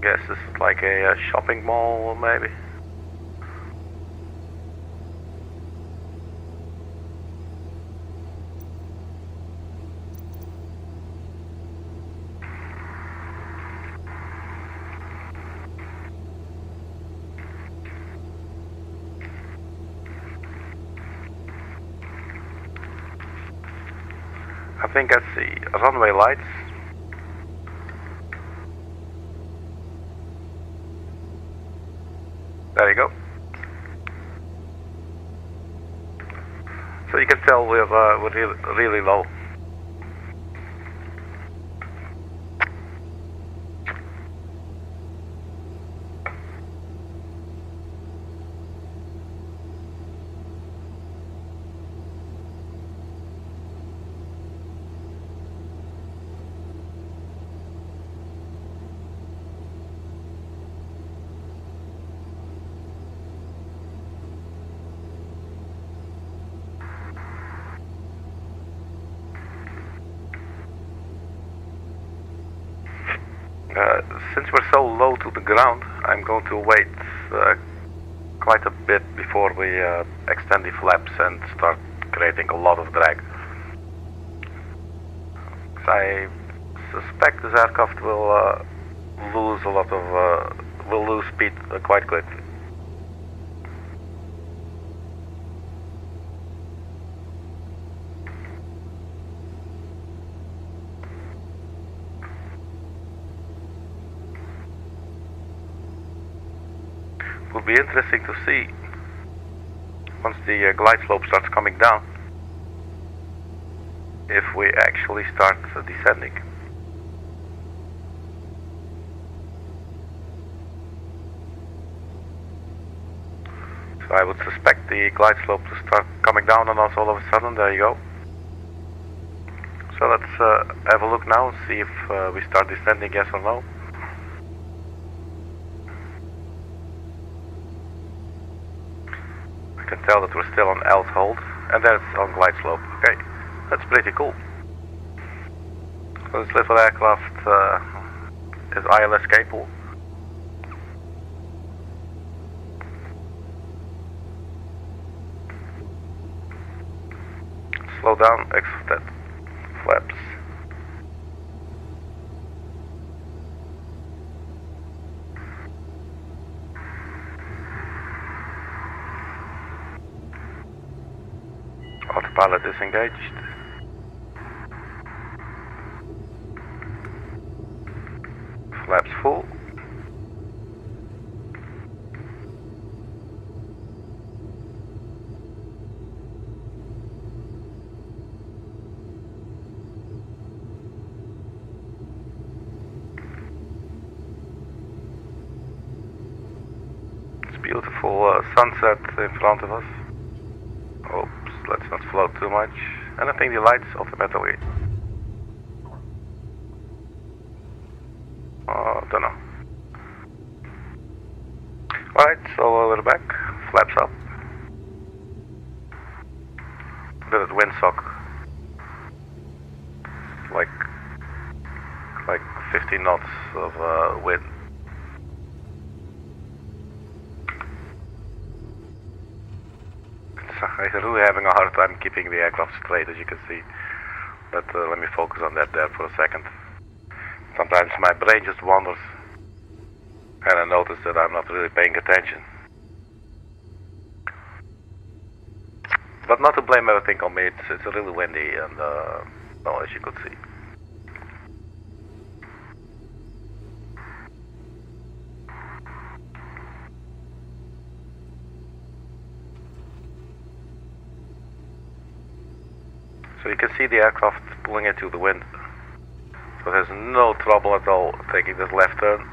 Guess this is like a shopping mall, maybe. I think I see runway lights. There you go. So you can tell we're really low. Since we're so low to the ground, I'm going to wait quite a bit before we extend the flaps and start creating a lot of drag. I suspect this aircraft will lose a lot of, will lose speed quite quickly. Will be interesting to see once the glide slope starts coming down if we actually start descending. So I would suspect the glide slope to start coming down, and also all of a sudden, there you go. So let's have a look now and see if we start descending, yes or no. I can tell that we're still on alt hold, and there's on glide slope. Okay, that's pretty cool. So this little aircraft is ILS capable. Slow down, exit flaps. Autopilot disengaged. Flaps full. It's beautiful sunset in front of us. Oops, let's not float too much. And I think the lights automatically. Don't know. Alright, so we're back. Flaps up. Bit of windsock. Like 15 knots of wind. I'm really having a hard time keeping the aircraft straight, as you can see. But let me focus on that there for a second. Sometimes my brain just wanders, and I notice that I'm not really paying attention. But not to blame everything on me, it's really windy, and well, as you could see. So you can see the aircraft pulling into the wind. So there's no trouble at all taking this left turn.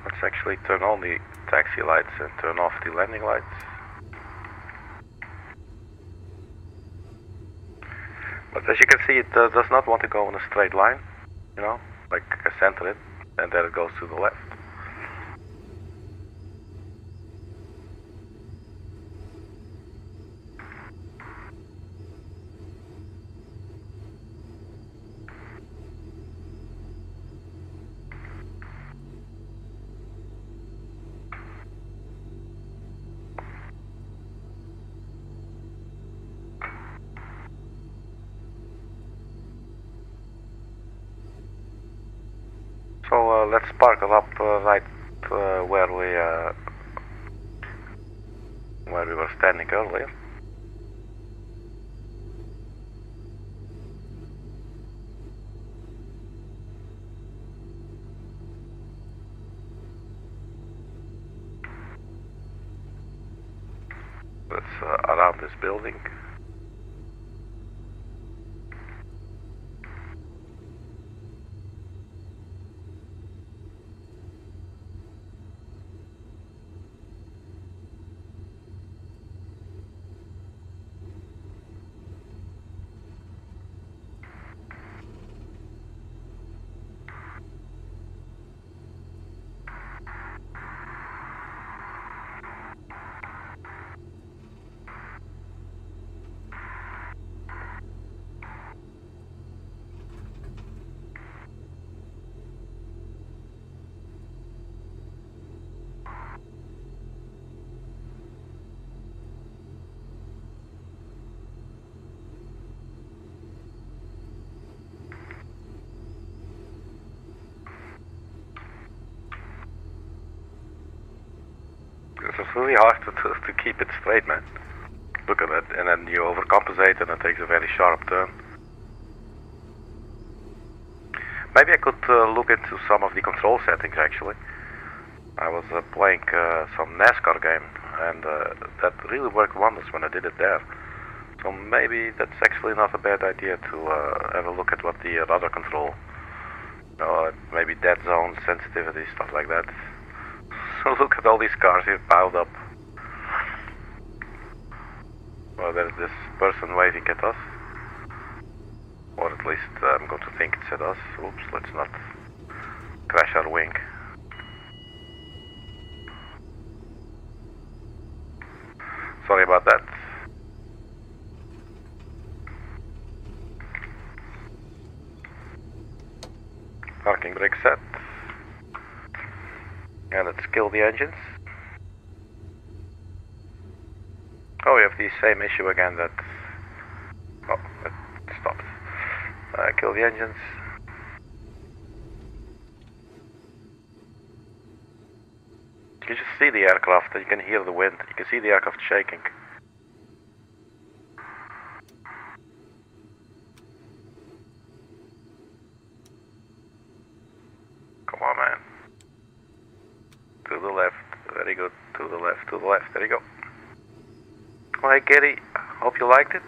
Let's actually turn on the taxi lights and turn off the landing lights. But as you can see, it does not want to go in a straight line, you know, like I center it, and then it goes to the left. So let's sparkle up right where we were standing earlier. That's around this building. It's really hard to keep it straight, man. Look at it, and then you overcompensate and it takes a very sharp turn. Maybe I could look into some of the control settings actually. I was playing some NASCAR game and that really worked wonders when I did it there. So maybe that's actually not a bad idea to have a look at what the rudder control, maybe dead zone, sensitivity, stuff like that. So look at all these cars here piled up. Well, there's this person waving at us. Or at least I'm going to think it's at us. Oops, let's not crash our wing. Sorry about that. Parking brake set. And let's kill the engines. Oh, we have the same issue again that... Oh, it stopped. Kill the engines. You can just see the aircraft, you can hear the wind, you can see the aircraft shaking. Come on, man. To the left, very good. To the left, there you go. Hi, Kitty. Hope you liked it.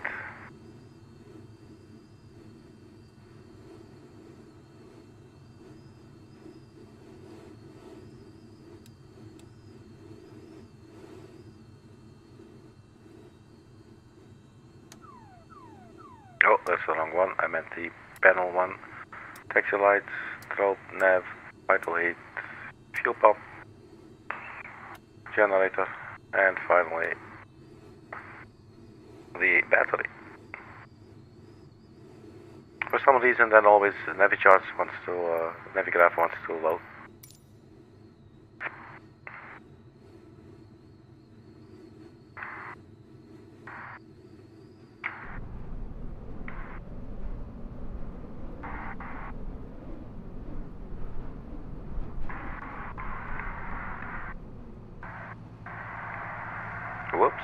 Oh, that's the wrong one. I meant the panel one. Taxi lights, strobe, nav, vital heat, fuel pump, generator, and finally the battery. For some reason, then always Navicharge wants to, Navigraph wants to load. Whoops.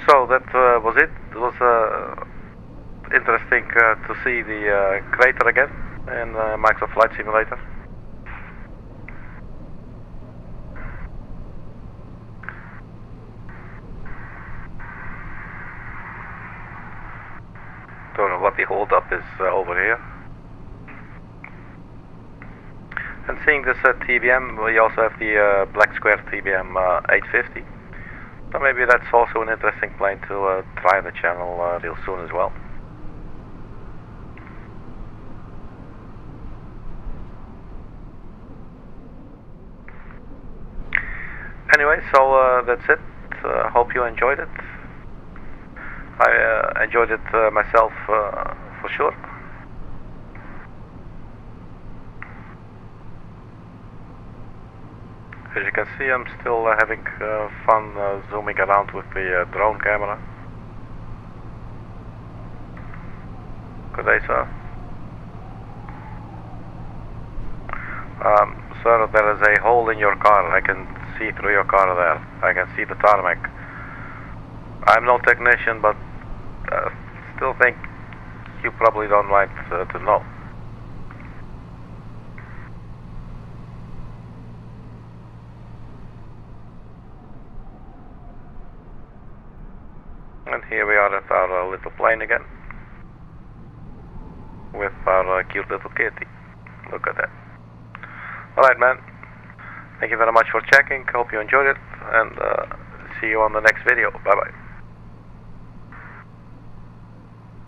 So that was it. It was interesting to see the crater again in Microsoft Flight Simulator. Don't know what the hold-up is over here. And seeing this TBM, we also have the Black Square TBM 850. So maybe that's also an interesting plane to try on the channel real soon as well. Anyway, so that's it. Hope you enjoyed it. I enjoyed it myself for sure. As you can see, I'm still having fun zooming around with the drone camera. Good day, sir. Sir, there is a hole in your car. I can see through your car there. I can see the tarmac. I'm no technician, but still think you probably don't mind to know. And here we are at our little plane again, with our cute little kitty. Look at that. Alright, man. Thank you very much for checking. Hope you enjoyed it, and see you on the next video. Bye bye.